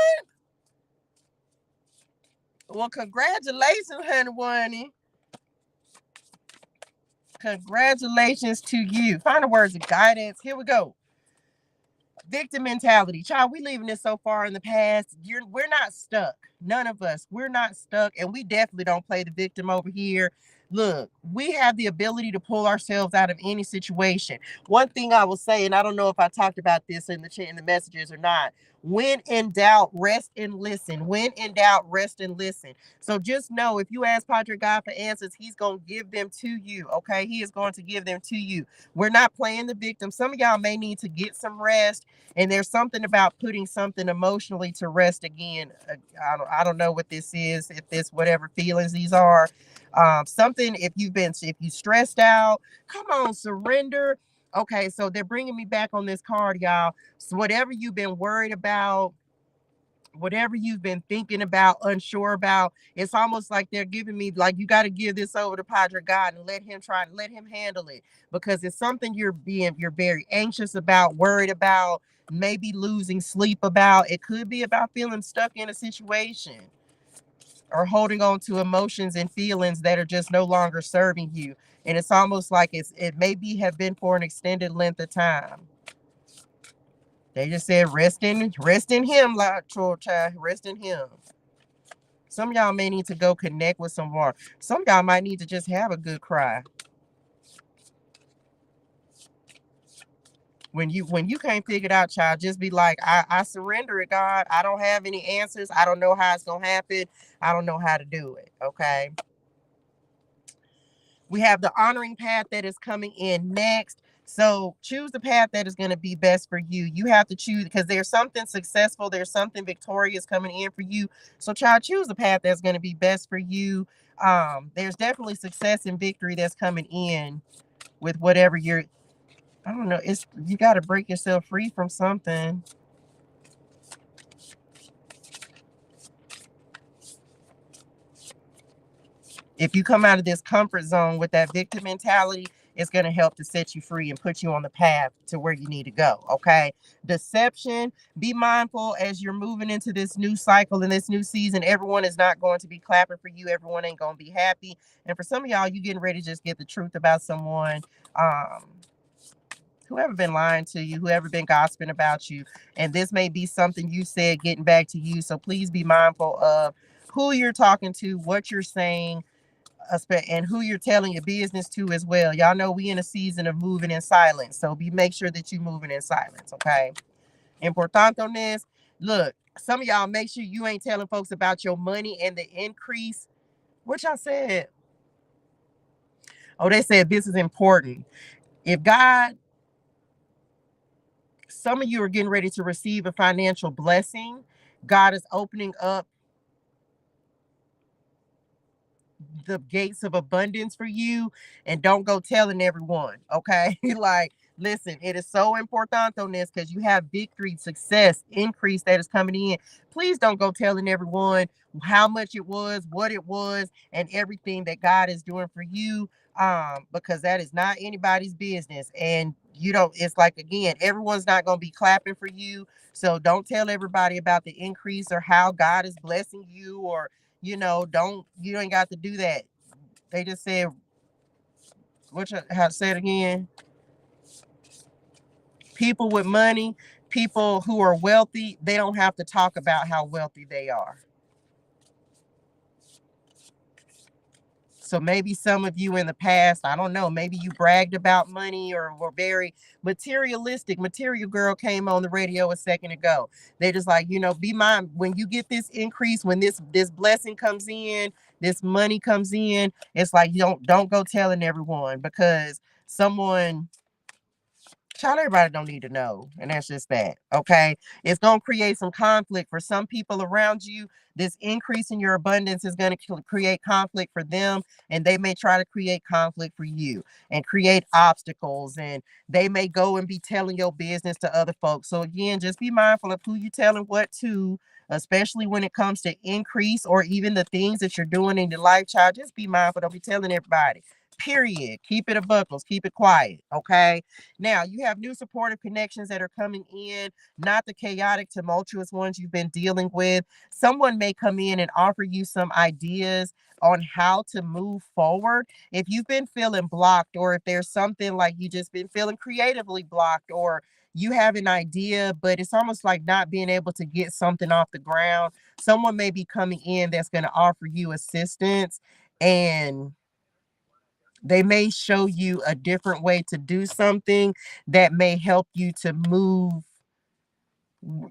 Speaker 1: Well, congratulations, honey bunny. Congratulations to you. Final words of guidance. Here we go. Victim mentality. Child, we leaving this so far in the past. We're not stuck. None of us. We're not stuck. And we definitely don't play the victim over here. Look, we have the ability to pull ourselves out of any situation. One thing I will say, and I don't know if I talked about this in the chat, in the messages or not. When in doubt, rest and listen. When in doubt, rest and listen. So just know, if you ask Padre God for answers, he's going to give them to you. Okay. He is going to give them to you. We're not playing the victim. Some of y'all may need to get some rest. And there's something about putting something emotionally to rest again. I don't know what this is, if this, whatever feelings these are. Something, if you stressed out, come on, surrender. Okay, so they're bringing me back on this card, y'all. So whatever you've been worried about, whatever you've been thinking about, unsure about, it's almost like they're giving me, like, you got to give this over to Padre God and let him handle it, because it's something you're very anxious about, worried about, maybe losing sleep about. It could be about feeling stuck in a situation or holding on to emotions and feelings that are just no longer serving you. And it's almost like it maybe have been for an extended length of time. They just said rest in him, like, child, rest in him. Some of y'all may need to go connect with someone. Some of y'all might need to just have a good cry. When you can't figure it out, child, just be like, I surrender it, God. I don't have any answers. I don't know how it's gonna happen. I don't know how to do it. Okay. We have the honoring path that is coming in next. So choose the path that is going to be best for you. You have to choose, because there's something successful, there's something victorious coming in for you. So child, choose the path that's going to be best for you. There's definitely success and victory that's coming in with whatever I don't know, you got to break yourself free from something. If you come out of this comfort zone with that victim mentality, it's going to help to set you free and put you on the path to where you need to go. Okay. Deception, be mindful as you're moving into this new cycle and this new season. Everyone is not going to be clapping for you. Everyone ain't going to be happy. And for some of y'all, you getting ready to just get the truth about someone. Whoever been lying to you, whoever been gossiping about you, and this may be something you said getting back to you. So please be mindful of who you're talking to, what you're saying, and who you're telling your business to as well. Y'all know we in a season of moving in silence, so make sure that you're moving in silence. Okay. Important on this. Look, some of y'all make sure you ain't telling folks about your money and the increase. What y'all said? Oh, they said this is important. If God, some of you are getting ready to receive a financial blessing. God is opening up the gates of abundance for you, and don't go telling everyone. Okay. Like, listen, it is so important on this because you have victory, success, increase that is coming in. Please don't go telling everyone how much it was, what it was, and everything that God is doing for you, because that is not anybody's business. And you don't, it's like, again, everyone's not going to be clapping for you. So don't tell everybody about the increase or how God is blessing you, or you ain't got to do that. They just said, how to say it again? People with money, people who are wealthy, they don't have to talk about how wealthy they are. So maybe some of you in the past, I don't know, maybe you bragged about money or were very materialistic. Material Girl came on the radio a second ago. They just like, be mind when you get this increase, when this blessing comes in, this money comes in, it's like you don't go telling everyone, because someone, child, everybody don't need to know. And that's just that. Okay. It's going to create some conflict for some people around you. This increase in your abundance is going to create conflict for them. And they may try to create conflict for you and create obstacles. And they may go and be telling your business to other folks. So again, just be mindful of who you're telling what to, especially when it comes to increase or even the things that you're doing in your life, child. Just be mindful. Don't be telling everybody. Period. Keep it a buckles. Keep it quiet. Okay. Now, you have new supportive connections that are coming in, not the chaotic, tumultuous ones you've been dealing with. Someone may come in and offer you some ideas on how to move forward. If you've been feeling blocked, or if there's something like you just been feeling creatively blocked, or you have an idea, but it's almost like not being able to get something off the ground, someone may be coming in that's going to offer you assistance, and they may show you a different way to do something that may help you to move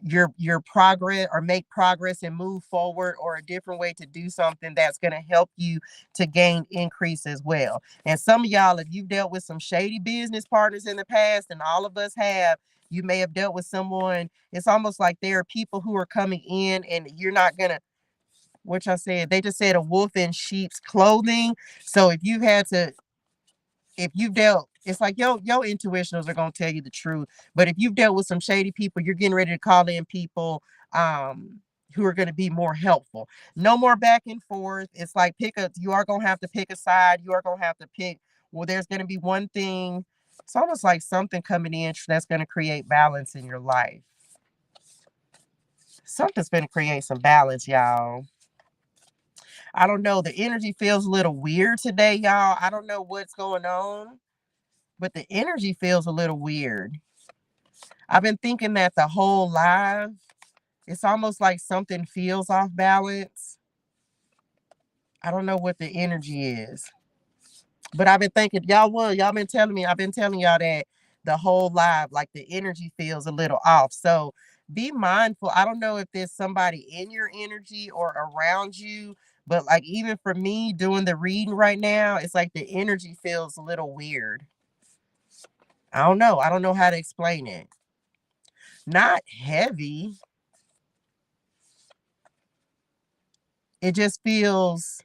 Speaker 1: your progress, or make progress and move forward, or a different way to do something that's going to help you to gain increase as well. And some of y'all, if you've dealt with some shady business partners in the past, and all of us have, you may have dealt with someone. It's almost like there are people who are coming in, and you're not going to, which I said, they just said a wolf in sheep's clothing. So if you've dealt, it's like your intuitionals are gonna tell you the truth. But if you've dealt with some shady people, you're getting ready to call in people who are going to be more helpful. No more back and forth. It's like you are gonna have to pick a side. You are gonna have to pick, well, there's gonna be one thing. It's almost like something coming in that's gonna create balance in your life. Something's gonna create some balance, y'all. I don't know. The energy feels a little weird today, y'all. I don't know what's going on, but the energy feels a little weird. I've been thinking that the whole live, it's almost like something feels off balance. I don't know what the energy is, but I've been thinking, y'all been telling me, I've been telling y'all that the whole live, like the energy feels a little off. So be mindful. I don't know if there's somebody in your energy or around you, but like even for me doing the reading right now, it's like the energy feels a little weird. I don't know. I don't know how to explain it. Not heavy. It just feels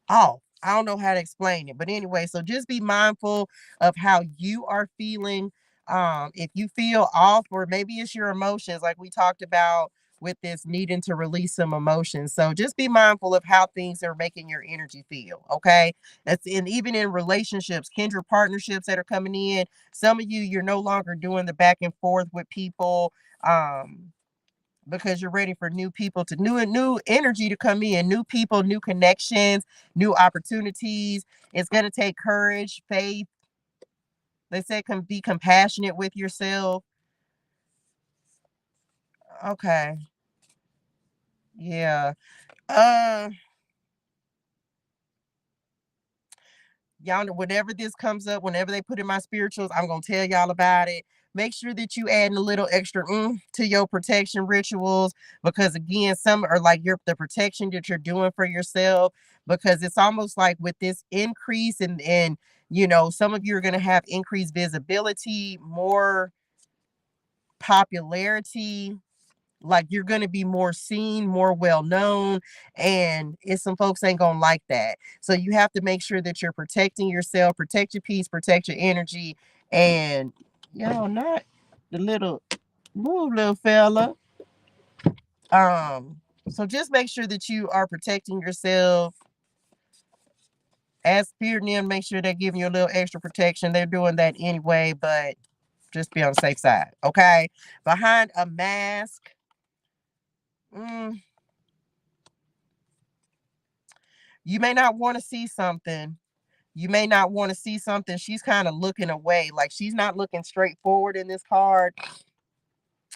Speaker 1: off. I don't know how to explain it. But anyway, so just be mindful of how you are feeling. If you feel off, or maybe it's your emotions, like we talked about with this needing to release some emotions. So just be mindful of how things are making your energy feel. Okay. That's in even in relationships, kindred partnerships that are coming in. Some of you, you're no longer doing the back and forth with people. Because you're ready for new people to new energy to come in, new people, new connections, new opportunities. It's going to take courage, faith. They say can be compassionate with yourself. Okay. Yeah. Uh y'all know whenever this comes up, whenever they put in my spirituals, I'm gonna tell y'all about it. Make sure that you add a little extra to your protection rituals, because again, some are like the protection that you're doing for yourself, because it's almost like with this increase and some of you are gonna have increased visibility, more popularity, like you're going to be more seen, more well known, and it's some folks ain't going to like that. So you have to make sure that you're protecting yourself, protect your peace, protect your energy, and not the little move, little fella. So just make sure that you are protecting yourself. As Spirit and them, make sure they're giving you a little extra protection. They're doing that anyway, but just be on the safe side. Okay. Behind a mask. Mm, you may not want to see something. You may not want to see something. She's kind of looking away. Like she's not looking straight forward in this card.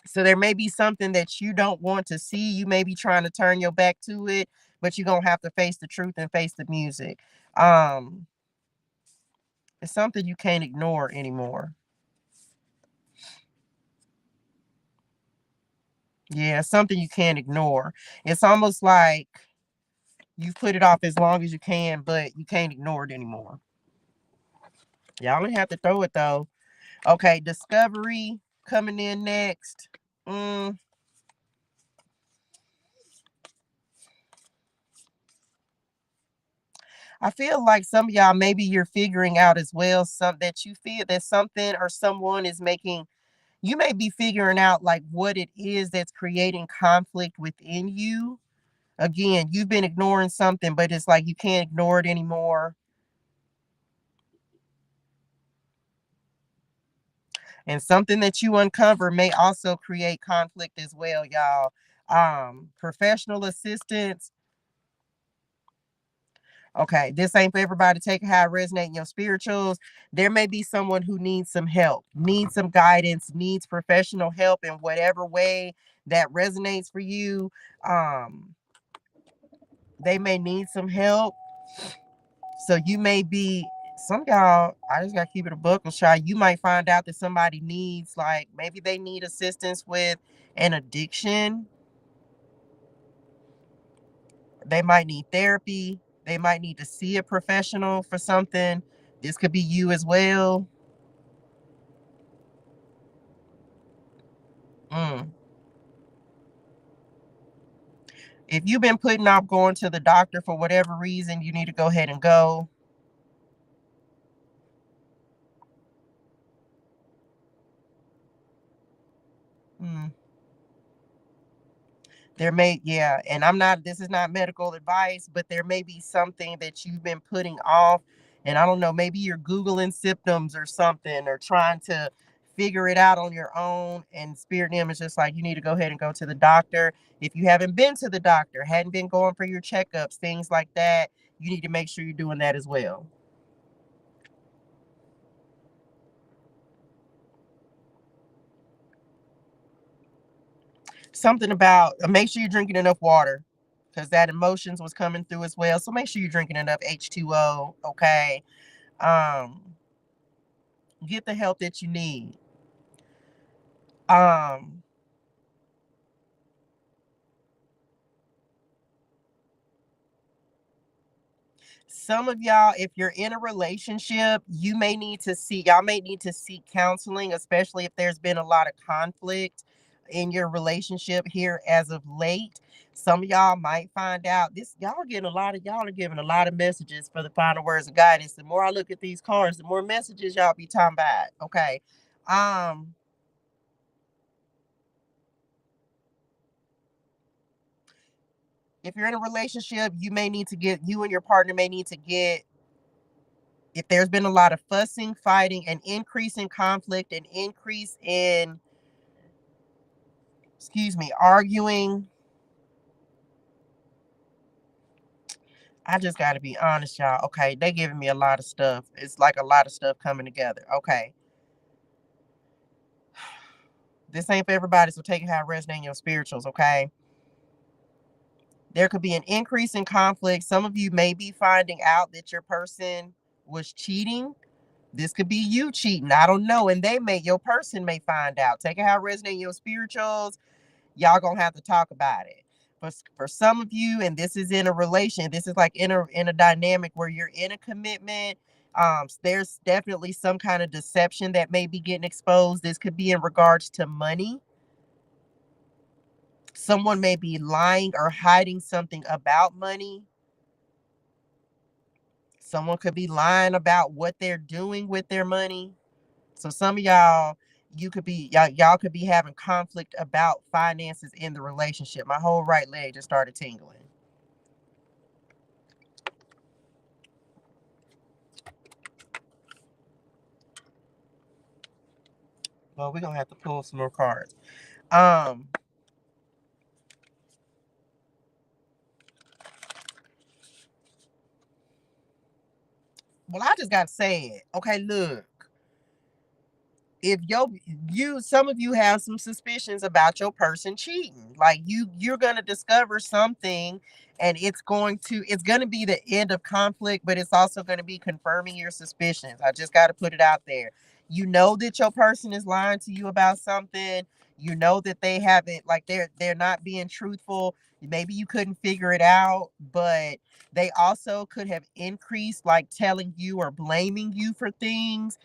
Speaker 1: So there may be something that you don't want to see. You may be trying to turn your back to it, but you're going to have to face the truth and face the music. Um, it's something you can't ignore anymore. Yeah, something you can't ignore. It's almost like you put it off as long as you can, but you can't ignore it anymore. Y'all don't have to throw it though. Okay, discovery coming in next. Mm, I feel like some of y'all, maybe you're figuring out as well, some that you feel that something or someone is making, you may be figuring out like what it is that's creating conflict within you. Again, you've been ignoring something, but it's like you can't ignore it anymore. And something that you uncover may also create conflict as well, y'all. Professional assistance. Okay, this ain't for everybody. Take how it resonate in your spirituals. There may be someone who needs some help, needs some guidance, needs professional help in whatever way that resonates for you. Um, they may need some help. So you may be some y'all, I just gotta keep it a buckle shy. You might find out that somebody needs, like, maybe they need assistance with an addiction. They might need therapy. They might need to see a professional for something. This could be you as well. Mm. If you've been putting off going to the doctor for whatever reason, you need to go ahead and go. Mm. There may, yeah, and this is not medical advice, but there may be something that you've been putting off. And I don't know, maybe you're Googling symptoms or something, or trying to figure it out on your own. And Spirit Nim is just like, you need to go ahead and go to the doctor. If you haven't been to the doctor, hadn't been going for your checkups, things like that, you need to make sure you're doing that as well. Something about make sure you're drinking enough water, because that emotions was coming through as well. So make sure you're drinking enough H2O. Okay. Um, get the help that you need. Um, some of y'all, if you're in a relationship, y'all may need to seek counseling, especially if there's been a lot of conflict in your relationship here as of late. Some of y'all might find out this, y'all are giving a lot of messages for the final words of guidance. The more I look at these cards, the more messages y'all be talking about. Okay. Um, If you're in a relationship, you and your partner may need to get, if there's been a lot of fussing, fighting, an increase in conflict, an increase in, arguing. I just got to be honest, y'all. Okay, they giving me a lot of stuff. It's like a lot of stuff coming together. Okay. This ain't for everybody, so take it how it resonates in your spirituals, okay? There could be an increase in conflict. Some of you may be finding out that your person was cheating. This could be you cheating. I don't know. And your person may find out. Take it how it resonates in your spirituals. Y'all gonna have to talk about it. But for some of you, and this is in a relation, this is like in a dynamic where you're in a commitment. There's definitely some kind of deception that may be getting exposed. This could be in regards to money. Someone may be lying or hiding something about money. Someone could be lying about what they're doing with their money. So some of y'all, y'all could be having conflict about finances in the relationship. My whole right leg just started tingling. Well, we're gonna have to pull some more cards. Well, I just gotta say it. Okay, look. If some of you have some suspicions about your person cheating, like you're gonna discover something, and it's gonna be the end of conflict, but it's also gonna be confirming your suspicions. I just gotta put it out there. You know that your person is lying to you about something. You know that they haven't, like, they're not being truthful. Maybe you couldn't figure it out, but they also could have increased, like, telling you or blaming you for things.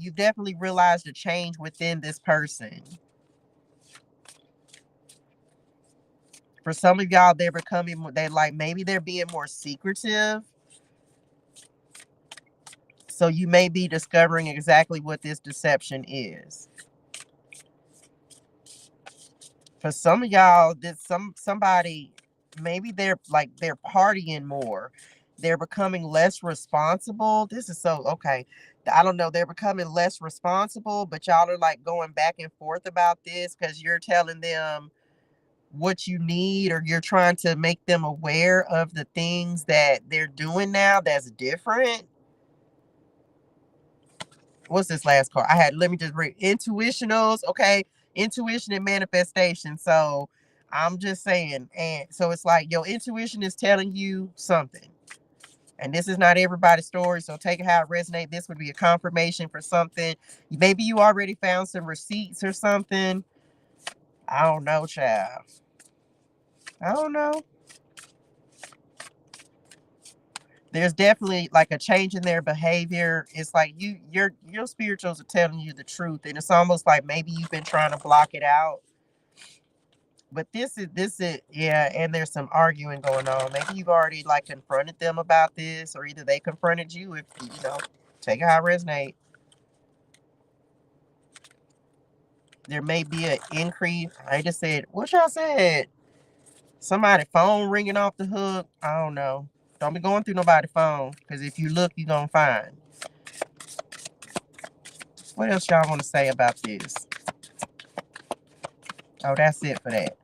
Speaker 1: You definitely realized a change within this person. For some of y'all, maybe they're being more secretive. So you may be discovering exactly what this deception is. For some of y'all, somebody, maybe they're partying more. They're becoming less responsible. This is so okay. I don't know. They're becoming less responsible, but y'all are like going back and forth about this because you're telling them what you need, or you're trying to make them aware of the things that they're doing now that's different. What's this last card? Let me just read intuitionals. Okay. Intuition and manifestation. So I'm just saying, and so it's like your intuition is telling you something. And this is not everybody's story, so take it how it resonates. This would be a confirmation for something. Maybe you already found some receipts or something. I don't know, child. I don't know. There's definitely like a change in their behavior. It's like your spirituals are telling you the truth, and it's almost like maybe you've been trying to block it out. But this is yeah, and there's some arguing going on. Maybe you've already like confronted them about this, or either they confronted you. If take it how it resonates. There may be an increase. I just said what y'all said. Somebody phone ringing off the hook. I don't know. Don't be going through nobody's phone, because if you look, you're gonna find. What else y'all want to say about this? Oh, that's it for that.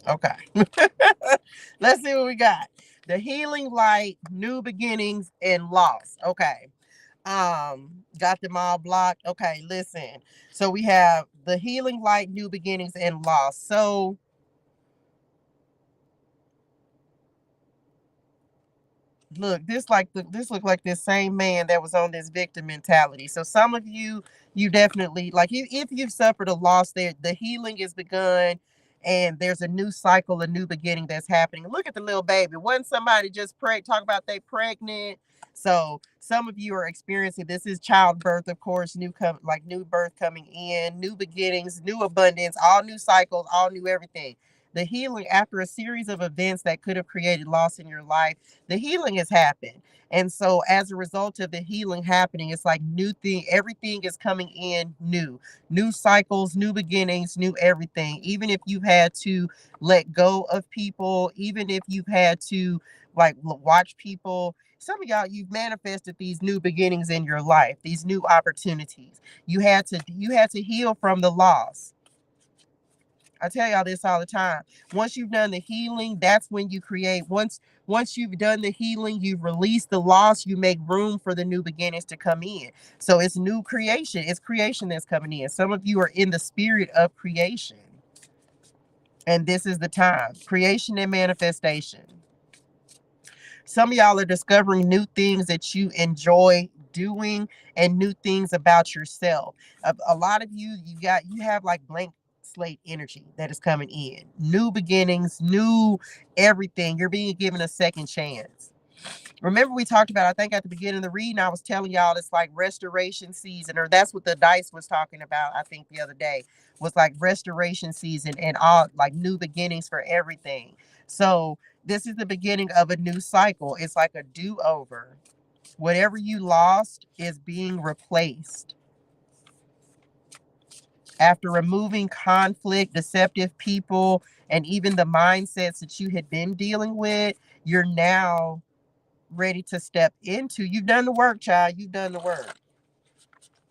Speaker 1: Okay. Let's see what we got. The healing light, new beginnings, and loss. Okay. Got them all blocked. Okay, listen. So we have the healing light, new beginnings, and loss. So look, this look like this same man that was on this victim mentality. So some of you definitely, like, if you've suffered a loss, there the healing is begun, and there's a new cycle, a new beginning that's happening. Look at the little baby. Wasn't somebody just talk about they pregnant? So some of you are experiencing, this is childbirth, of course, new birth coming in, new beginnings, new abundance, all new cycles, all new everything. The healing, after a series of events that could have created loss in your life, the healing has happened. And so as a result of the healing happening, it's like new thing, everything is coming in new cycles, new beginnings, new everything. Even if you've had to let go of people, even if you've had to like watch people, some of y'all, you've manifested these new beginnings in your life, these new opportunities. You had to heal from the loss. I tell y'all this all the time. Once you've done the healing, that's when you create. Once you've done the healing, you've released the loss, you make room for the new beginnings to come in. So it's new creation. It's creation that's coming in. Some of you are in the spirit of creation. And this is the time. Creation and manifestation. Some of y'all are discovering new things that you enjoy doing and new things about yourself. A lot of you have like blank slate energy that is coming in. New beginnings, new everything. You're being given a second chance. Remember we talked about, I think at the beginning of the reading, I was telling y'all it's like restoration season, or that's what the dice was talking about, I think the other day, was like restoration season and all like new beginnings for everything. So this is the beginning of a new cycle. It's like a do-over. Whatever you lost is being replaced. After removing conflict, deceptive people, and even the mindsets that you had been dealing with, you're now ready to step into. You've done the work, child. You've done the work.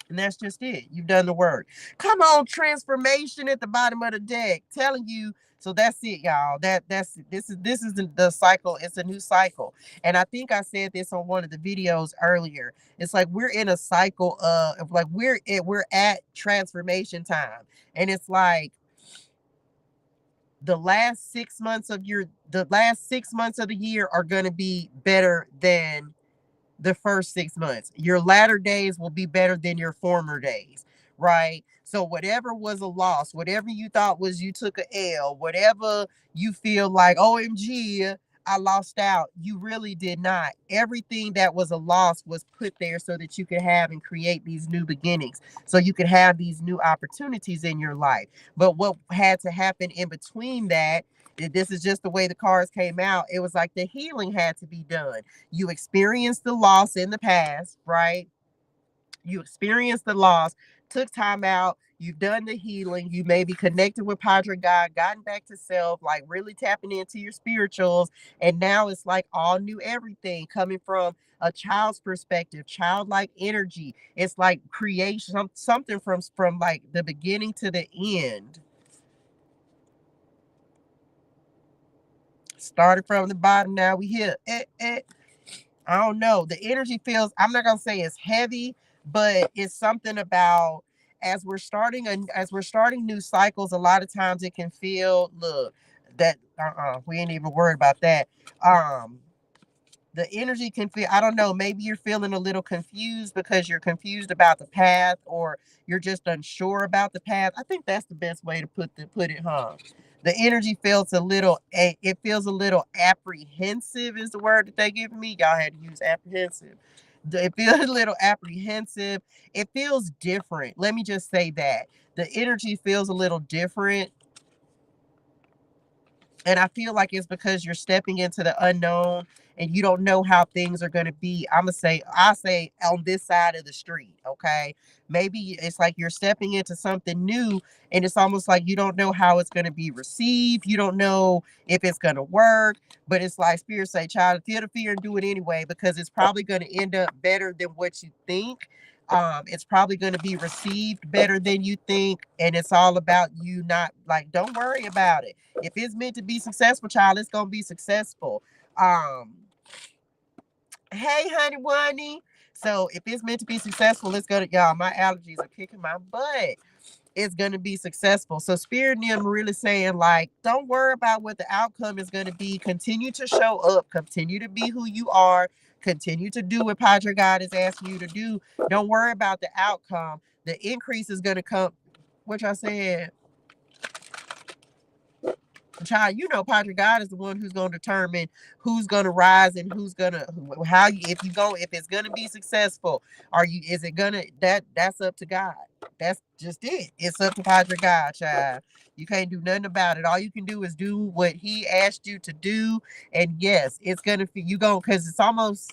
Speaker 1: And that's just it. You've done the work. Come on, transformation at the bottom of the deck. Telling you. So that's it, y'all. This is the cycle. It's a new cycle. And I think I said this on one of the videos earlier. It's like we're in a cycle of like we're at transformation time. And it's like the last 6 months of the year are going to be better than the first 6 months. Your latter days will be better than your former days, right? So whatever was a loss, whatever you thought was you took a L, whatever you feel like, OMG, I lost out, you really did not. Everything that was a loss was put there so that you could have and create these new beginnings, so you could have these new opportunities in your life. But what had to happen in between that, this is just the way the cards came out. It was like the healing had to be done. You experienced the loss in the past, right? You experienced the loss, took time out, you've done the healing, you maybe connected with Padre God, gotten back to self, like really tapping into your spirituals. And now it's like all new everything coming from a child's perspective, childlike energy. It's like creation, something from like the beginning to the end. Started from the bottom, now we here. I don't know. The energy feels, I'm not gonna say it's heavy, but it's something about as we're starting new cycles, a lot of times it can feel, look, that we ain't even worried about that. Um the energy can feel, I don't know, maybe you're feeling a little confused because you're confused about the path, or you're just unsure about the path. I think that's the best way to put it, huh? The energy feels it feels a little apprehensive is the word that they give me. Y'all had to use apprehensive. It feels a little apprehensive. It feels different. Let me just say that. The energy feels a little different. And I feel like it's because you're stepping into the unknown and you don't know how things are going to be. I say on this side of the street. Okay. Maybe it's like you're stepping into something new and it's almost like you don't know how it's going to be received. You don't know if it's going to work, but it's like Spirit say, child, feel the fear and do it anyway, because it's probably going to end up better than what you think. It's probably going to be received better than you think. And it's all about you not like, don't worry about it. If it's meant to be successful, child, it's gonna be successful. Um, hey, honey, bunny. So if it's meant to be successful, it's gonna, y'all. My allergies are kicking my butt. It's gonna be successful. So Spirit and them really saying like, don't worry about what the outcome is gonna be. Continue to show up. Continue to be who you are. Continue to do what Padre God is asking you to do. Don't worry about the outcome. The increase is gonna come. Which I said. Child, you know, Padre God is the one who's going to determine who's going to rise and who's going to how you if it's going to be successful. Are you is it going to that's up to God. That's just it. It's up to Padre God, child. You can't do nothing about it. All you can do is do what he asked you to do. And yes, it's gonna you go because it's almost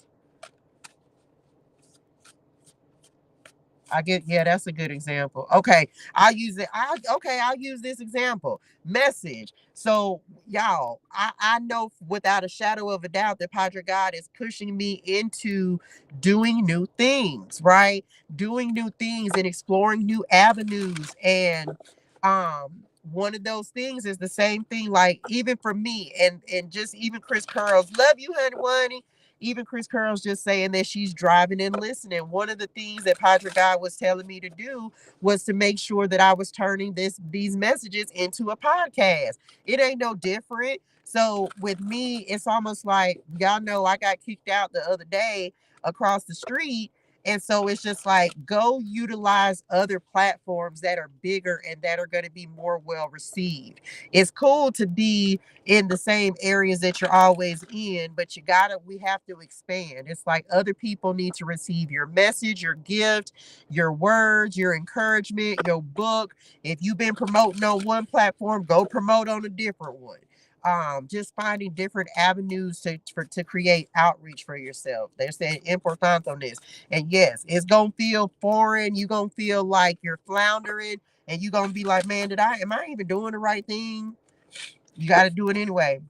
Speaker 1: I get, yeah, that's a good example. Okay, I'll use it. I'll use this example. Message. So y'all, I know without a shadow of a doubt that Padre God is pushing me into doing new things, right? Doing new things and exploring new avenues. And one of those things is the same thing, like even for me and just even Chris Curls, love you, honey. Even Chris Curl's just saying that she's driving and listening. One of the things that Padre God was telling me to do was to make sure that I was turning these messages into a podcast. It ain't no different. So with me, it's almost like y'all know I got kicked out the other day across the street. And so it's just like go utilize other platforms that are bigger and that are going to be more well received. It's cool to be in the same areas that you're always in, but we have to expand. It's like other people need to receive your message, your gift, your words, your encouragement, your book. If you've been promoting on one platform, go promote on a different one. Just finding different avenues to create outreach for yourself. They're saying important on this. And yes, it's gonna feel foreign. You're gonna feel like you're floundering, and you're gonna be like, man, am I even doing the right thing? You got to do it anyway.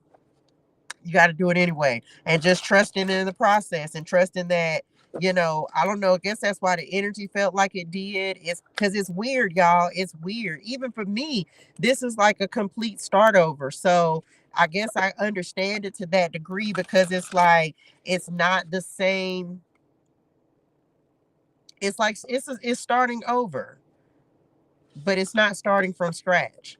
Speaker 1: You got to do it anyway. And just trusting in the process and trusting that, I don't know. I guess that's why the energy felt like it did. It's because it's weird, y'all. It's weird. Even for me, this is like a complete start over. So I guess I understand it to that degree because it's like, it's not the same. It's like, it's starting over, but it's not starting from scratch.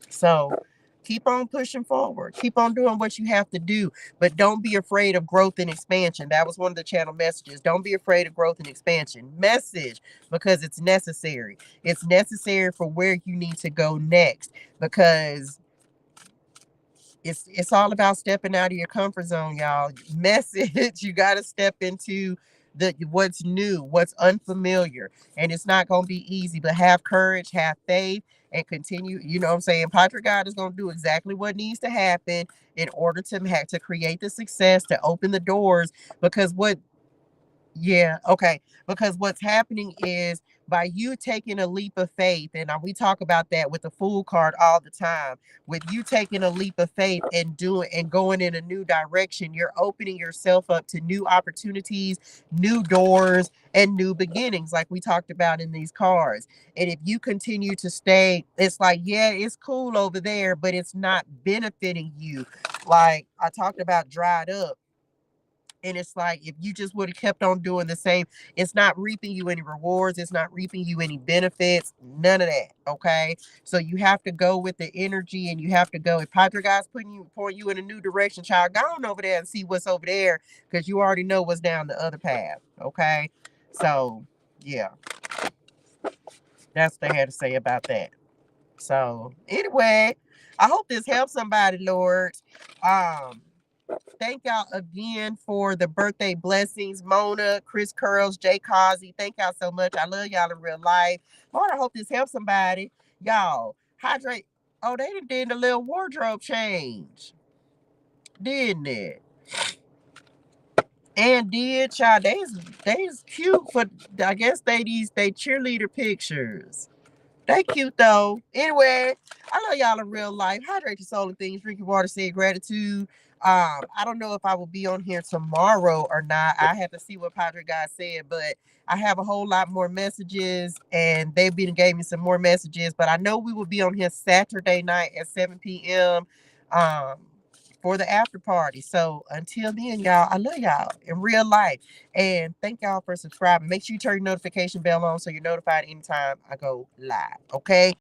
Speaker 1: So keep on pushing forward. Keep on doing what you have to do, but don't be afraid of growth and expansion. That was one of the channel messages. Don't be afraid of growth and expansion. Message because it's necessary. It's necessary for where you need to go next because it's all about stepping out of your comfort zone, y'all. Message, you got to step into the what's new, what's unfamiliar, and it's not going to be easy, but have courage, have faith, and continue. You know what I'm saying? Padre God is going to do exactly what needs to happen in order to create the success, to open the doors, because yeah, okay. Because what's happening is by you taking a leap of faith, and we talk about that with the Fool card all the time. With you taking a leap of faith and going in a new direction, you're opening yourself up to new opportunities, new doors, and new beginnings, like we talked about in these cards. And if you continue to stay, it's like, yeah, it's cool over there, but it's not benefiting you. Like I talked about dried up. And it's like, if you just would have kept on doing the same, it's not reaping you any rewards. It's not reaping you any benefits. None of that. Okay. So you have to go with the energy and you have to go. If Padre God's pouring you in a new direction, child, go on over there and see what's over there because you already know what's down the other path. Okay. So, yeah, that's what they had to say about that. So, anyway, I hope this helps somebody, Lord. Thank y'all again for the birthday blessings. Mona, Chris Curls, Jay Causey. Thank y'all so much. I love y'all in real life. Lord, I hope this helps somebody. Y'all, hydrate. Oh, they did a little wardrobe change, didn't it? And did y'all, they's cute for, I guess they cheerleader pictures. They cute though. Anyway, I love y'all in real life. Hydrate your soul and things. Drink your water. Say gratitude. I don't know if I will be on here tomorrow or not. I have to see what Padre God said, but I have a whole lot more messages, and they've been gave me some more messages. But I know we will be on here Saturday night at 7 p.m. Um, for the after party. So until then, y'all, I love y'all in real life. And thank y'all for subscribing. Make sure you turn your notification bell on so you're notified anytime I go live. Okay.